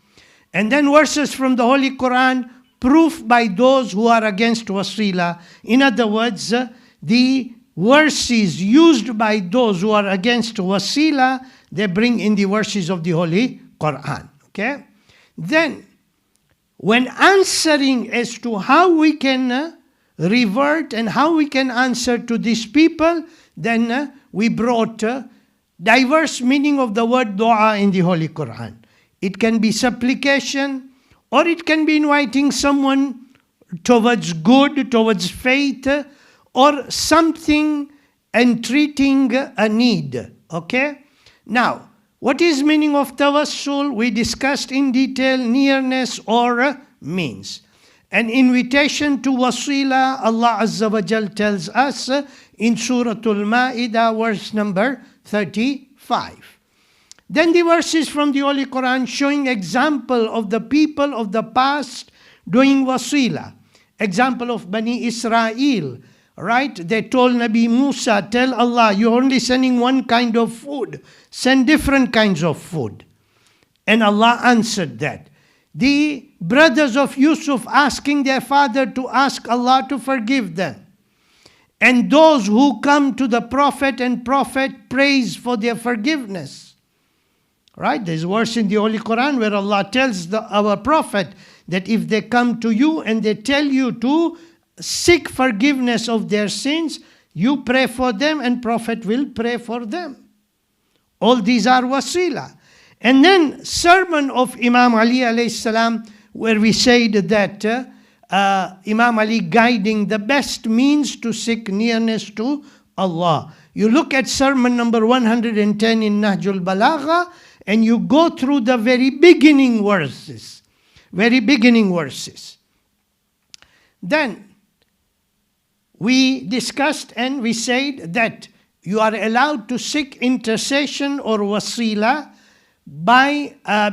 And then verses from the Holy Quran, proof by those who are against wasila. In other words, the verses used by those who are against wasila, they bring in the verses of the Holy Quran. Okay? Then, when answering as to how we can revert and how we can answer to these people, then we brought diverse meaning of the word dua in the Holy Quran. It can be supplication, or it can be inviting someone towards good, towards faith, or something entreating a need. Okay? Now, what is meaning of tawassul? We discussed in detail nearness or means. An invitation to wasila, Allah Azza wa Jal tells us in Surah Al-Ma'idah, verse number 35. Then the verses from the Holy Quran showing example of the people of the past doing wasila. Example of Bani Israel, right? They told Nabi Musa, tell Allah, you're only sending one kind of food. Send different kinds of food. And Allah answered that. the brothers of Yusuf asking their father to ask Allah to forgive them. And those who come to the Prophet and Prophet prays for their forgiveness. Right? There's a verse in the Holy Quran where Allah tells our Prophet that if they come to you and they tell you to seek forgiveness of their sins, you pray for them and Prophet will pray for them. All these are wasila. And then sermon of Imam Ali alayhi salam, where we said that Imam Ali guiding the best means to seek nearness to Allah. You look at sermon number 110 in Nahjul Balagha and you go through the very beginning verses. Very beginning verses. Then we discussed and we said that you are allowed to seek intercession or wasila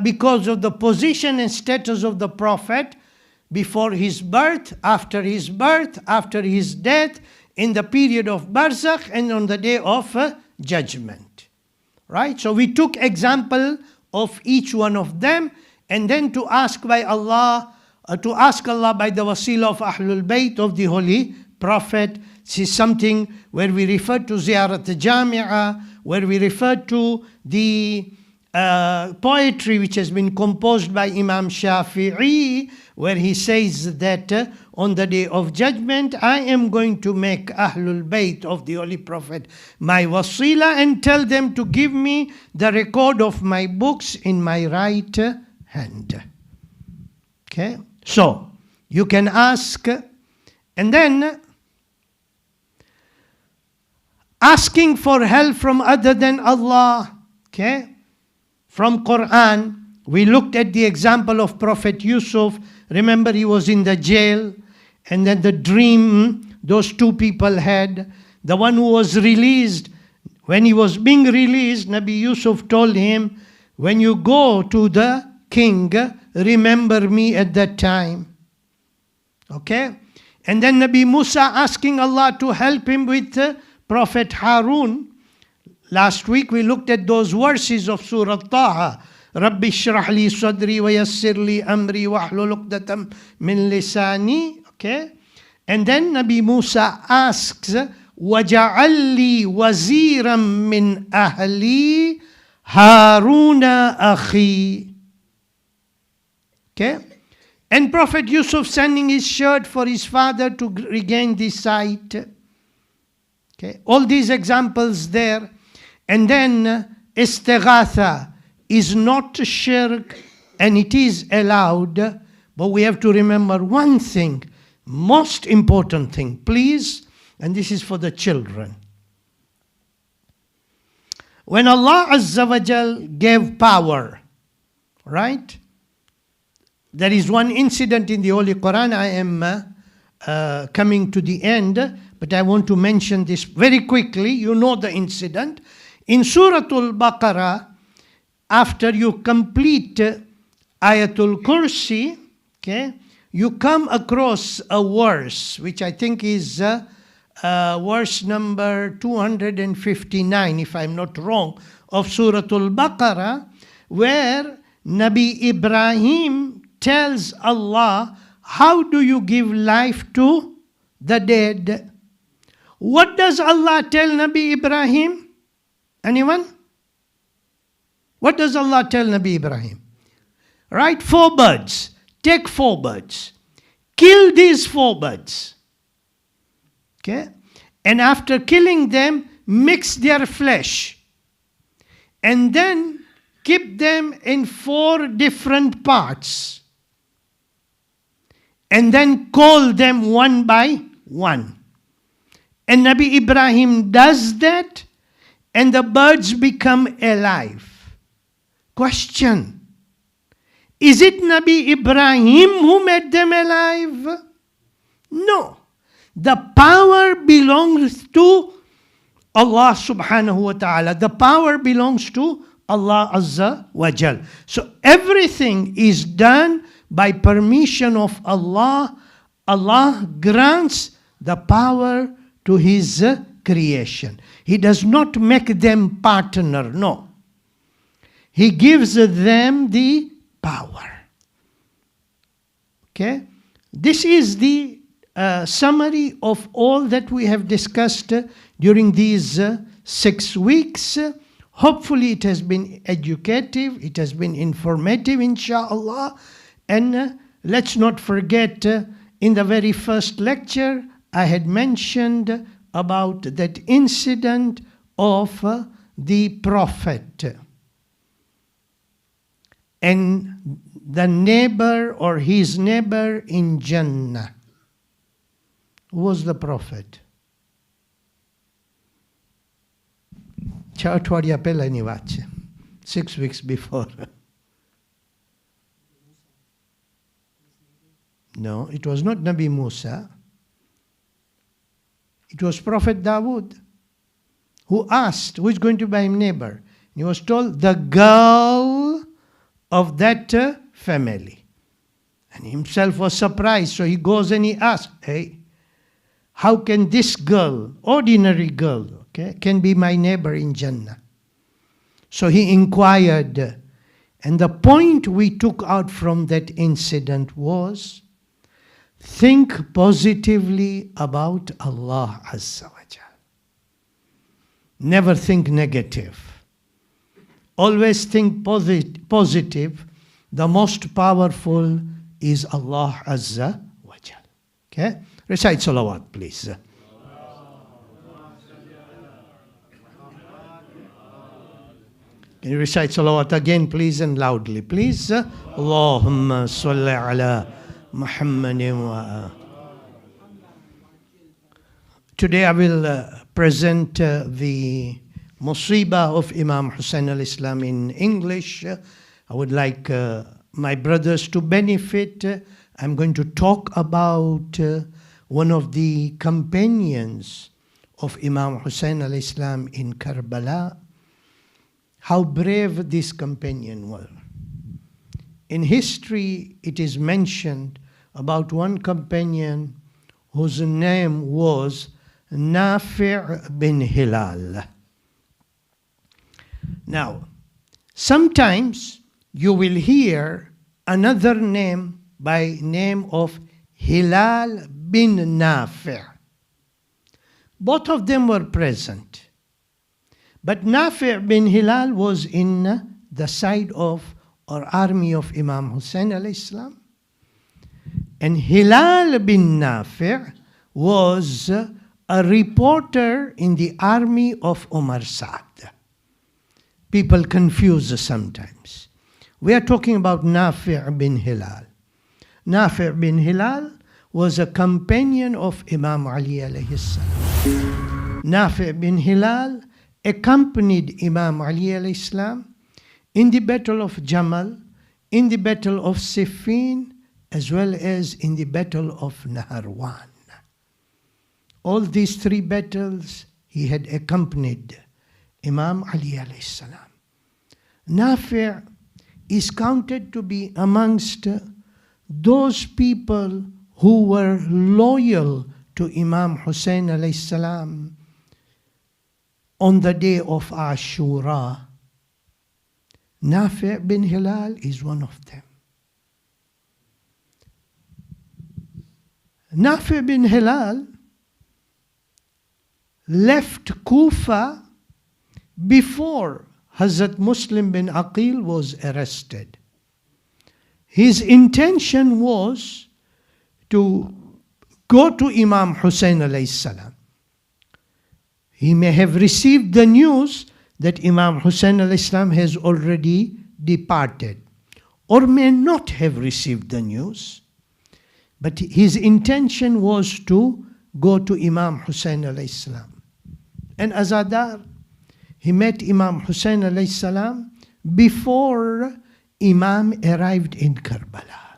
because of the position and status of the Prophet before his birth, after his death, in the period of barzakh and on the day of judgment. Right? So we took example of each one of them and then to ask Allah by the wasila of Ahlul Bayt of the Holy Prophet. This is something where we refer to Ziyarat Jami'ah, where we refer to the poetry which has been composed by Imam Shafi'i, where he says that on the day of judgment, I am going to make Ahlul Bayt of the Holy Prophet my wasila and tell them to give me the record of my books in my right hand. Okay, so you can ask, and then asking for help from other than Allah. Okay, from Quran, we looked at the example of Prophet Yusuf. Remember, he was in the jail, and then the dream those two people had. The one who was released, when he was being released, Nabi Yusuf told him, when you go to the king, remember me at that time. Okay? And then Nabi Musa asking Allah to help him with Prophet Harun. Last week we looked at those verses of Surah Taha. Rabbi shrah li sadri wa yassir li amri wahlul uqdatam min lisani. Okay? And then Nabi Musa asks, وَجَعَلْ لِي وَزِيرًا مِّنْ أَهْلِي هَارُونَ أَخِي. Okay? And Prophet Yusuf sending his shirt for his father to regain the sight. Okay? All these examples there. And then istighatha is not shirk and it is allowed, but we have to remember one thing, most important thing, please, and this is for the children. When Allah Azza wa Jal gave power, right? There is one incident in the Holy Quran. I am coming to the end, but I want to mention this very quickly. You know the incident. In Surah Al-Baqarah, after you complete Ayatul Kursi, okay, you come across a verse, which I think is verse number 259, if I'm not wrong, of Surah Al-Baqarah, where Nabi Ibrahim tells Allah, how do you give life to the dead? What does Allah tell Nabi Ibrahim? Anyone? What does Allah tell Nabi Ibrahim? Right? 4 birds. Take 4 birds. Kill these 4 birds. Okay? And after killing them, mix their flesh. And then keep them in 4 different parts. And then call them one by one. And Nabi Ibrahim does that, and the birds become alive. Question: is it Nabi Ibrahim who made them alive? No. The power belongs to Allah subhanahu wa ta'ala. The power belongs to Allah Azza wa Jal. So everything is done by permission of Allah. Allah grants the power to His creation. He does not make them partner, no. He gives them the power. Okay? This is the summary of all that we have discussed during these 6 weeks. Hopefully it has been educative, it has been informative, inshallah. And let's not forget, in the very first lecture, I had mentioned about that incident of the Prophet and the neighbor or his neighbor in Jannah. Who was the Prophet? 6 weeks before. No, it was not Nabi Musa. It was Prophet Dawood who asked, who is going to be my neighbor? He was told, the girl of that family. And he himself was surprised, so he goes and he asks, hey, how can this girl, ordinary girl, okay, can be my neighbor in Jannah? So he inquired, and the point we took out from that incident was, think positively about Allah Azza wa Jal. Never think negative. Always think positive. The most powerful is Allah Azza wa Jal. Okay? Recite salawat, please. Can you recite salawat again, please, and loudly, please? Allahumma salli ala Muhammadin wa. Today I will present the Musibah of Imam Husain al-Islam in English. I would like my brothers to benefit. I'm going to talk about one of the companions of Imam Husain al-Islam in Karbala. How brave this companion was. In history, it is mentioned about one companion whose name was Nafi' bin Hilal. Now, sometimes you will hear another name by name of Hilal bin Nafi'. Both of them were present. But Nafi' bin Hilal was in the side of or army of Imam Husain al-Islam. And Hilal bin Nafi' was a reporter in the army of Umar Saad. People confuse sometimes. We are talking about Nafi' bin Hilal. Nafi' bin Hilal was a companion of Imam Ali alayhi salam. Nafi' bin Hilal accompanied Imam Ali alayhi salam in the battle of Jamal, in the battle of Siffin, as well as in the battle of Naharwan. All these 3 battles he had accompanied Imam Ali alayhi salam. Nafi' is counted to be amongst those people who were loyal to Imam Husain alayhi salam on the day of Ashura. Nafi' bin Hilal is one of them. Nafi' bin Hilal left Kufa before Hazrat Muslim bin Aqil was arrested. His intention was to go to Imam Husain alayhi salam. He may have received the news that Imam Husain alayhi salam has already departed, or may not have received the news. But his intention was to go to Imam Husain alayhi salam. And Azadar, he met Imam Husain alayhi salam before Imam arrived in Karbala.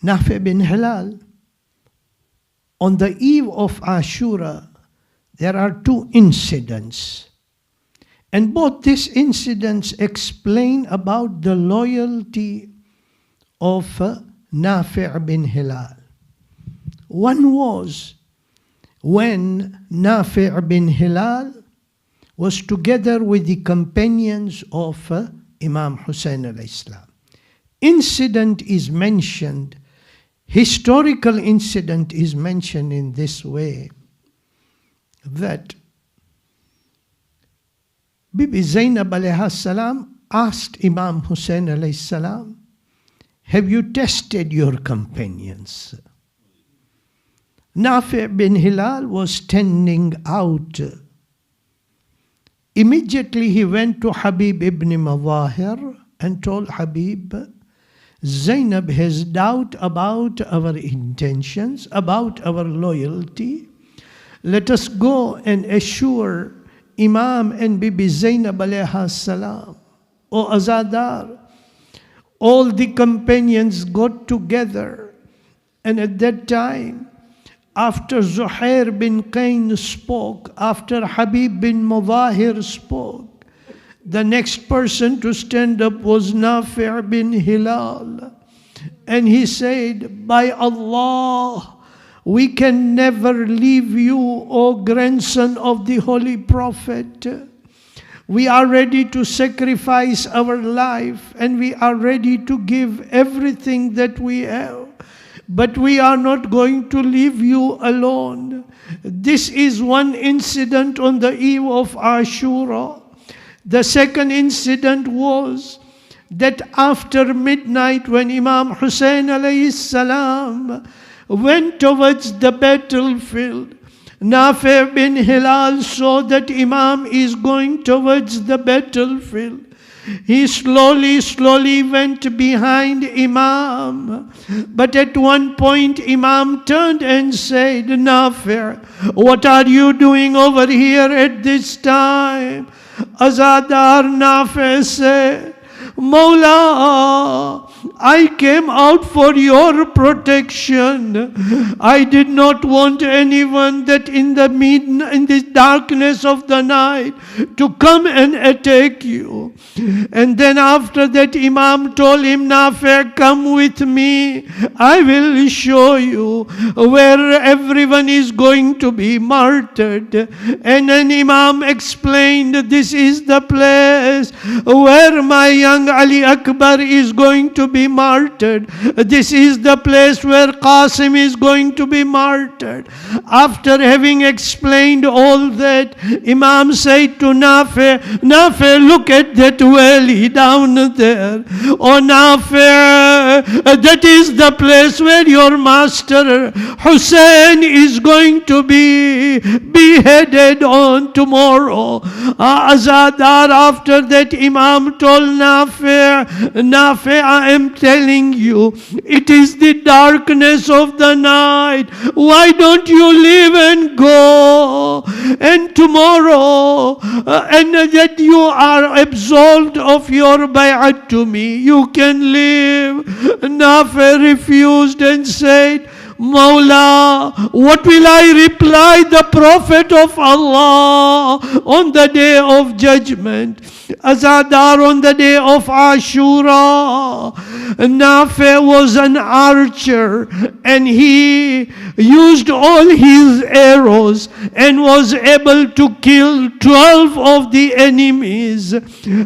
Nafi' bin Hilal, on the eve of Ashura, there are 2 incidents. And both these incidents explain about the loyalty of Nafi' bin Hilal. One was when Nafi' bin Hilal was together with the companions of Imam Husain alayhi salam. incident is mentioned, historical incident is mentioned in this way, that Bibi Zainab alayhi salam asked Imam Hussein alayhi salam, have you tested your companions? Nafi' bin Hilal was standing out. Immediately he went to Habib ibn Mawahir and told Habib, Zainab has doubt about our intentions, about our loyalty. Let us go and assure Imam and Bibi Zainab alayha salam. O Azadar, all the companions got together, and at that time, after Zuhair bin Qayn spoke, after Habib bin Mawahir spoke, the next person to stand up was Nafi' bin Hilal. And he said, by Allah, we can never leave you, O grandson of the Holy Prophet. We are ready to sacrifice our life, and we are ready to give everything that we have. But we are not going to leave you alone. This is one incident on the eve of Ashura. The second incident was that after midnight, when Imam Hussein alayhi salam went towards the battlefield, Nafi' bin Hilal saw that Imam is going towards the battlefield. He slowly went behind Imam. But at one point, Imam turned and said, Nafi', what are you doing over here at this time? Azadar Nafi' said, Mullah, I came out for your protection. I did not want anyone that in the darkness of the night to come and attack you. And then after that, Imam told him, Nafi', come with me. I will show you where everyone is going to be martyred. And then Imam explained, this is the place where my young Ali Akbar is going to be martyred. This is the place where Qasim is going to be martyred. After having explained all that, Imam said to Nafi', Nafi', look at that valley down there. Oh Nafi', that is the place where your master Hussein is going to be beheaded on tomorrow. Azadar, after that, Imam told Nafi', I am telling you, it is the darkness of the night. Why don't you leave and go? And tomorrow, and that you are absolved of your bay'at to me, you can live. Nafi' refused and said, Mawla, what will I reply the Prophet of Allah on the day of judgment? Azadar, on the day of Ashura, Nafi' was an archer, and he used all his arrows and was able to kill 12 of the enemies.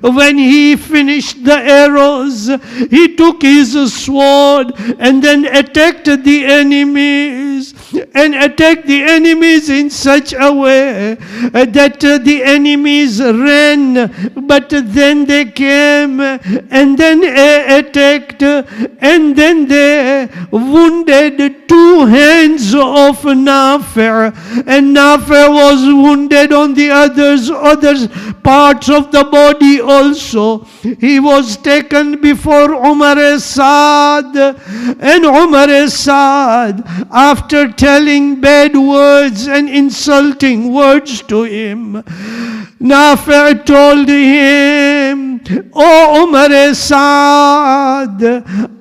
When he finished the arrows, he took his sword and then attacked the enemies, and attacked the enemies in such a way that the enemies ran, but then they came and then attacked, and then they wounded 2 hands of Nafi', and Nafi' was wounded on the other parts of the body also. He was taken before Umar Saad, and Umar Saad, after telling bad words and insulting words to him, Nafi' told him, O Umar Saad,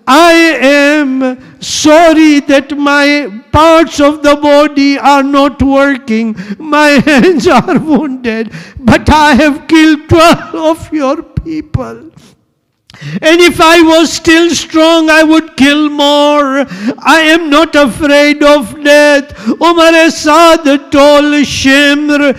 I am sorry that my parts of the body are not working. My hands are wounded, but I have killed 12 of your people. And if I was still strong, I would kill more. I am not afraid of death. Umar Saad told Shimr,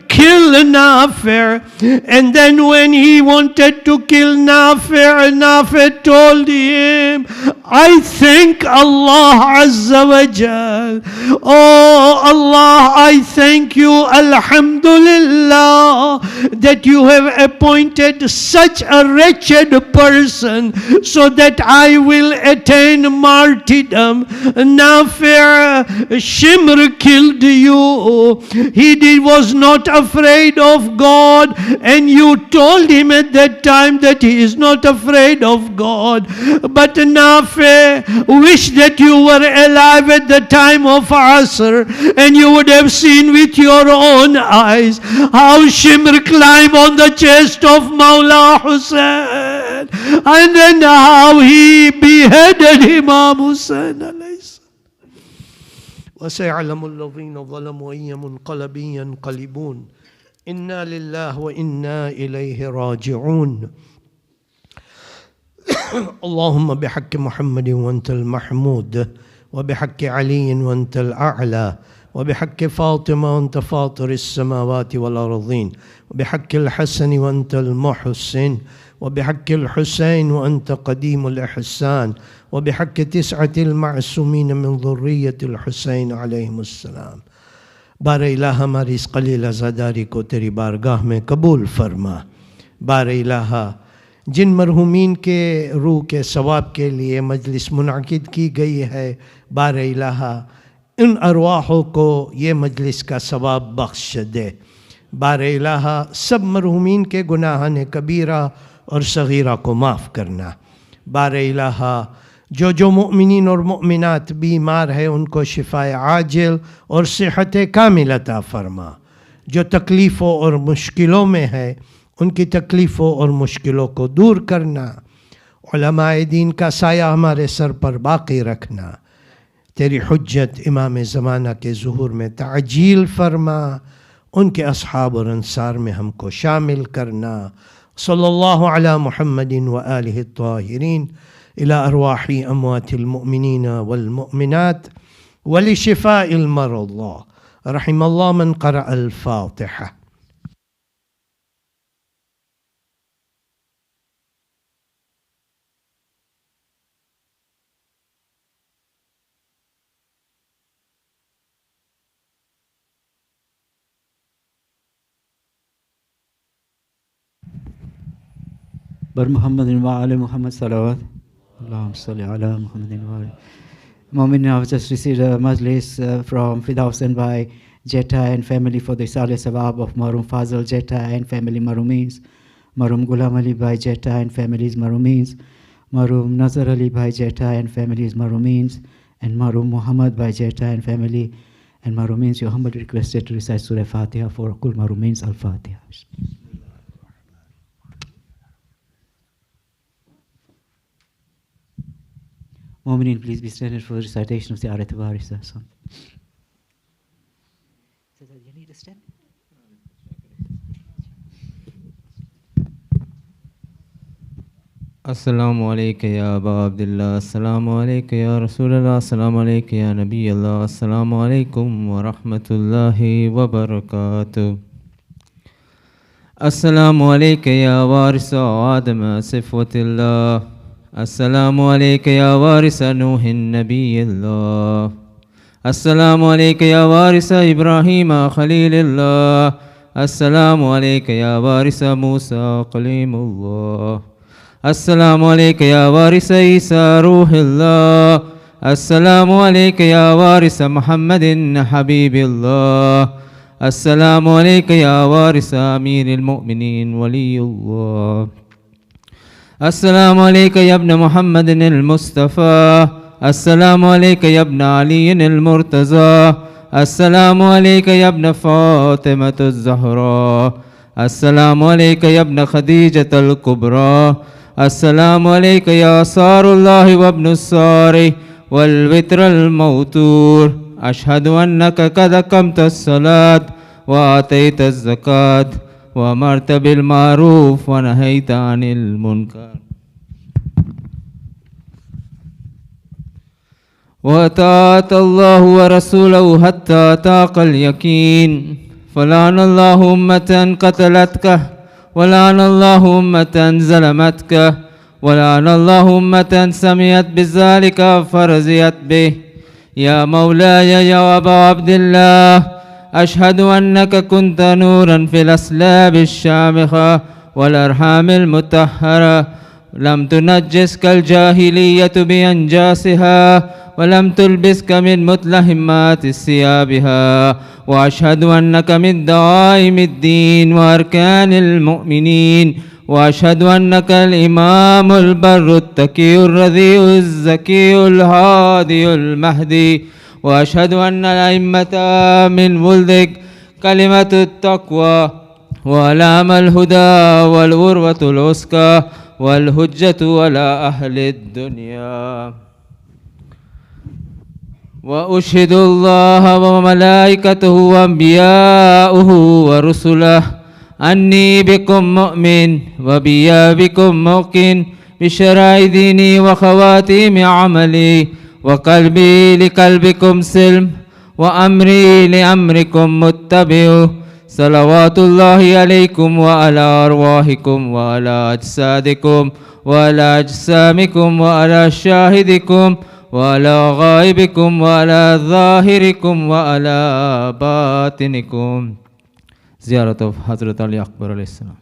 kill Nafi'. And then when he wanted to kill Nafi' told him, I thank Allah Azza wa Jal. Oh Allah, I thank you, Alhamdulillah, that you have appointed such a wretched person so that I will attain martyrdom. Nafi', Shimr killed you. He was not afraid of God, and you told him at that time that he is not afraid of God. But Nafi' wish that you were alive at the time of Asr, and you would have seen with your own eyes how Shimr climbed on the chest of Mullah Husain, and then how he beheaded Imam Husain alayhi salam. وَسَيَعْلَمُ الَّذِينَ ظَلَمُوا أَيَّ مُنْقَلَبٍ يَنْقَلِبُونَ إِنَّا لِلَّهِ وَإِنَّا إِلَيْهِ راجعون. اللهم بحق محمد وأنت المحمود، وبحق علي وأنت الأعلى، وبحق فاطمة وأنت فاطر السماوات والأرضين، وبحق الحسن وأنت المحسن، وبحق الحسين وأنت قديم الإحسان، وبحق 9 المعصومين من ذرية الحسين عليهم السلام. بار الہ ہماری اس قلیل عزاداری کو تیری بارگاہ میں قبول فرما. بار الہ جن مرحومین کے روح کے ثواب کے لیے مجلس منعقد کی گئی ہے، بار الہ ان ارواحوں کو یہ مجلس کا ثواب بخش دے. بار الہ سب مرحومین کے گناہان کبیرہ اور صغیرہ کو معاف کرنا. بار الہ جو مؤمنین اور مؤمنات بیمار ہیں ان کو شفائے عاجل اور صحت کامل عطا فرما. جو تکلیفوں اور مشکلوں میں ہے ان کی تکلیفوں اور مشکلوں کو دور کرنا. علماء دین کا سایہ ہمارے سر پر باقی رکھنا. تیری حجت امام زمانہ کے ظہور میں تعجیل فرما. ان کے اصحاب اور انصار میں ہم کو شامل کرنا. صلی اللہ علی محمد و آلہ الطاہرین إلى أرواح أموات المؤمنين والمؤمنات ولشفاء المرضى. رحم الله من قرأ الفاتحة. بر محمد و آل Muhammad salawat. Allahumma salli ala Muhammadin wa ali. Mu'min, I've just received a majlis from Firdaus and by Jetta and family for the Saleh Sawab of Marum Fazal Jetta and family Marumins, Marum Ghulam Ali by Jetta and families Marumins, Marum Nazar Ali by Jetta and families Marumins, and Marum Mohammed by Jetta and family and Marumins. You humbly requested to recite Surah Fatiha for Kul Marumins Al-Fatiha. Mu'minin, please be standing for the recitation of the Ayat al-Warisa. So you need a stand? Assalamu alaikum ya Aba Abdullah, Assalamu alaikum ya Rasulullah, Assalamu alaikum ya Nabi Allah, Assalamu alaikum wa rahmatullahi wa barakatuh. Assalamu alaikum ya warisa Adam sifwatillah. Assalamu alaikum ya warisa Nuhin Nabiyillah. Assalamu alaikum ya warisa Ibrahim Khalilillah. Assalamu alaikum ya warisa Musa Qalimullah. Assalamu alaikum ya warisa Isa Ruhillah. Assalamu alaikum ya warisa Muhammadin Habibillah. Assalamu alaikum ya warisa Amiril Mu'minin Waliyullah. السلام عليك يا ابن محمد المصطفى. السلام عليك يا ابن علي المرتضى. السلام عليك يا ابن فاطمة الزهراء. السلام عليك يا ابن خديجة الكبرى. السلام عليك يا صار الله وابن الصار والوتر الموتور. أشهد أنك قد أقمت الصلاة وآتيت الزكاة وأمرت بالمعروف ونهيت عن المنكر وأطعت الله ورسوله حتى أتاك اليقين فلعن الله أمة قتلتك ولعن الله أمة ظلمتك ولعن الله أمة سمعت بذلك فرزيت به. يا مولاي يا أبا عبد الله أشهد أنك كنت نورا في الأسلاب الشامخة والأرحام المطهرة، لم تنجسك الجاهلية بأنجاسها ولم تلبسك من متلهمات ثيابها، وأشهد أنك من دعائم الدين وأركان المؤمنين، وأشهد أنك الإمام البر التقي الرضي الزكي الهادي المهدي، وأشهد أن الأئمة من ولدك كلمة التقوى وألام الهدى والغروة العسكى والهجة على أهل الدنيا. وأشهد الله وملائكته وأنبياؤه ورسله أني بكم مؤمن وبيابكم موقن بشرائع ديني وخواتيم عملي، وقلبي لقلبكم سلم وأمري لأمركم متبع. صلوات الله عليكم وعلى أرواحكم وعلى أجسادكم وعلى أجسامكم وعلى شاهدكم وعلى غائبكم وعلى ظاهركم وعلى باطنكم. زيارة حضرة علي أكبر عليه السلام.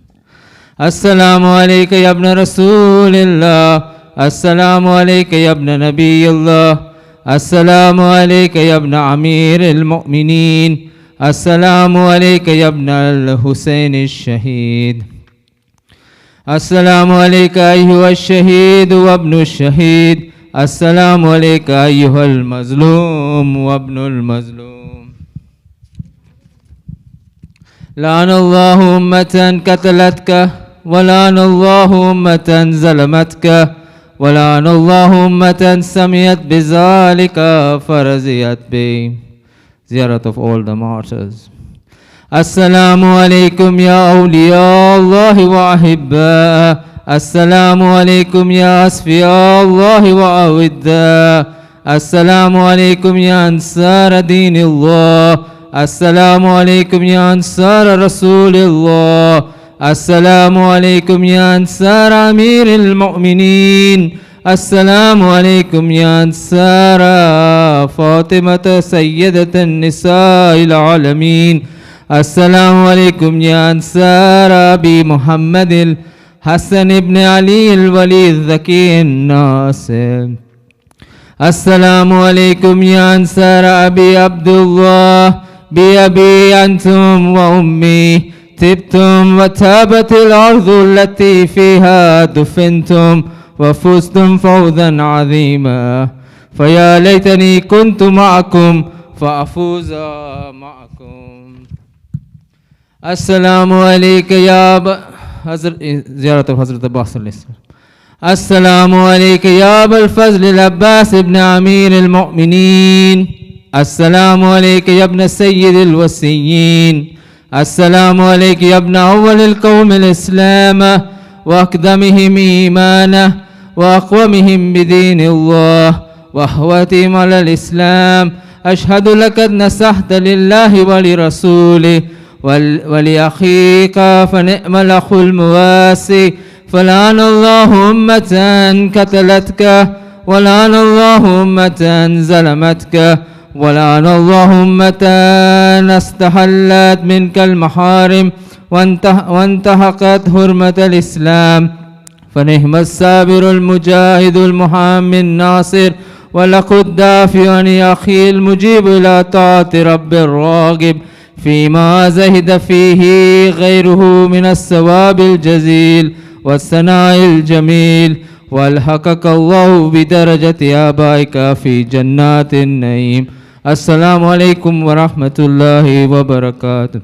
السلام عليك يا ابن رسول الله، السلام عليك يا ابن نبي الله، السلام عليك يا ابن أمير المؤمنين، السلام عليك يا ابن الحسين الشهيد، السلام عليك أيها الشهيد وابن الشهيد، السلام عليك أيها المظلوم وابن المظلوم. لعن الله أمة قتلتك ولعن الله أمة ظلمتك ولعن الله أمة سمعت بذلك فرزيت به. Ziyarat of all the martyrs. السلام عليكم يا أولياء الله وأحباء، السلام عليكم يا أصفياء الله وأوداء، السلام عليكم يا أنصار دين الله، السلام عليكم يا أنصار رسول الله، السلام عليكم يا أنصار أمير المؤمنين، السلام عليكم يا أنصار فاطمة سيدة النساء العالمين، السلام عليكم يا أنصار أبي محمد الحسن بن علي الولي الذكي الناصر، السلام عليكم يا أنصار أبي عبد الله بأبي أنتم وأمي، تبتم وتابت الأرض التي فيها دفنتم وفزتم فوزا عظيما، فيا ليتني كنت معكم فأفوز معكم. السلام عليك يا زيارة حضرة عباس عليه السلام. السلام عليك يا أبا الفضل العباس بن أمير المؤمنين، السلام عليك يا ابن سيد الوسيين، السلام عليك يا ابن أول القوم الإسلام وأقدمهم إيمانا وأقومهم بدين الله وأحوتهم على الإسلام. أشهد لك أن نصحت لله ولرسوله ولأخيك فنعم الأخ المواسي. فلعن الله أمة قتلتك ولعن الله أمة ظلمتك ولعن الله أمة استحلت منك المحارم وانتهكت حرمة الإسلام. فنعم الصابر المجاهد المحامي الناصر ولقد دافع عن أخي المجيب إلى طاعة رب الراغب فيما زهد فيه غيره من الثواب الجزيل والثناء الجميل، والحقك الله بدرجة آبائك في جنات النعيم. السلام عليكم ورحمة الله وبركاته.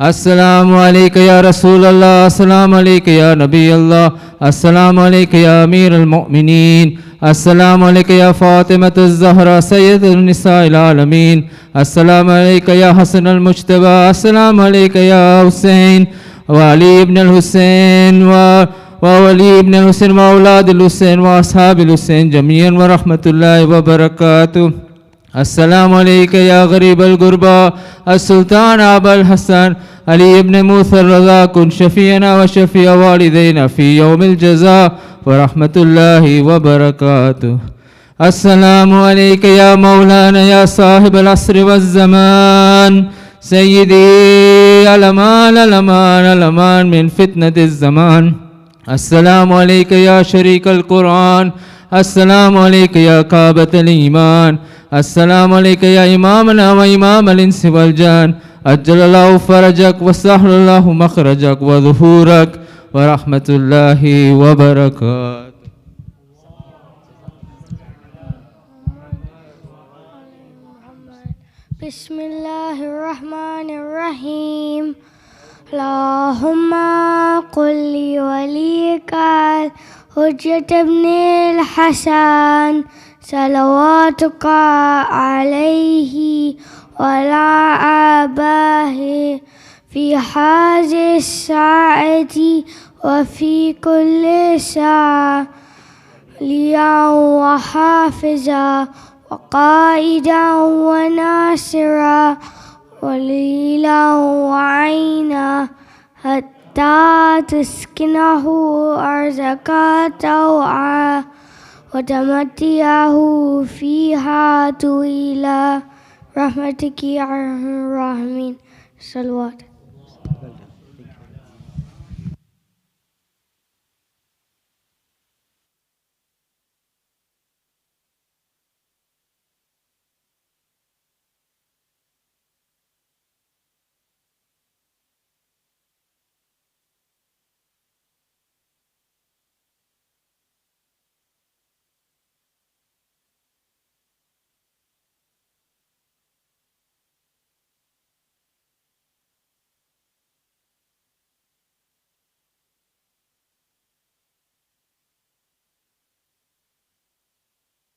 Assalamu alayka ya Rasulullah, Assalamu alayka ya Nabi Allah, Assalamu alayka ya Amir al-Mu'mineen, Assalamu alayka ya Fatimah al-Zahra, Sayyid al-Nisa al-Alameen, Assalamu alayka ya Hasan al-Mujtaba, Assalamu alayka ya Husain, wa Ali ibn al-Husain, وولي ابن الحسين وأولاد الحسين وأصحاب الحسين جميعا ورحمة الله وبركاته. السلام عليك يا غريب الغرباء السلطان أبا الحسن علي بن موسى الرضا، كن شفيعنا وشفيع والدينا في يوم الجزاء ورحمة الله وبركاته. السلام عليك يا مولانا يا صاحب العصر والزمان سيدي الأمان الأمان الأمان من فتنة الزمان. السلام عليك يا شريك القرآن، السلام عليك يا كعبة الإيمان، السلام عليك يا إمامنا وإمام الإنس والجان، أجل الله فرجك وسهل الله مخرجك وظهورك ورحمة الله وبركاته. بسم الله الرحمن الرحيم. اللهم قل لوليك الحجة ابن الحسن صلواتك عليه وعلى آبائه في هذه الساعة وفي كل ساعة ليا وحافظا وقائدا وناصرا وليلا وعينا حتى تسكنه أرزك طوعا وتمتعه فيها طويلا برحمتك يا أرحم الراحمين. صلوات.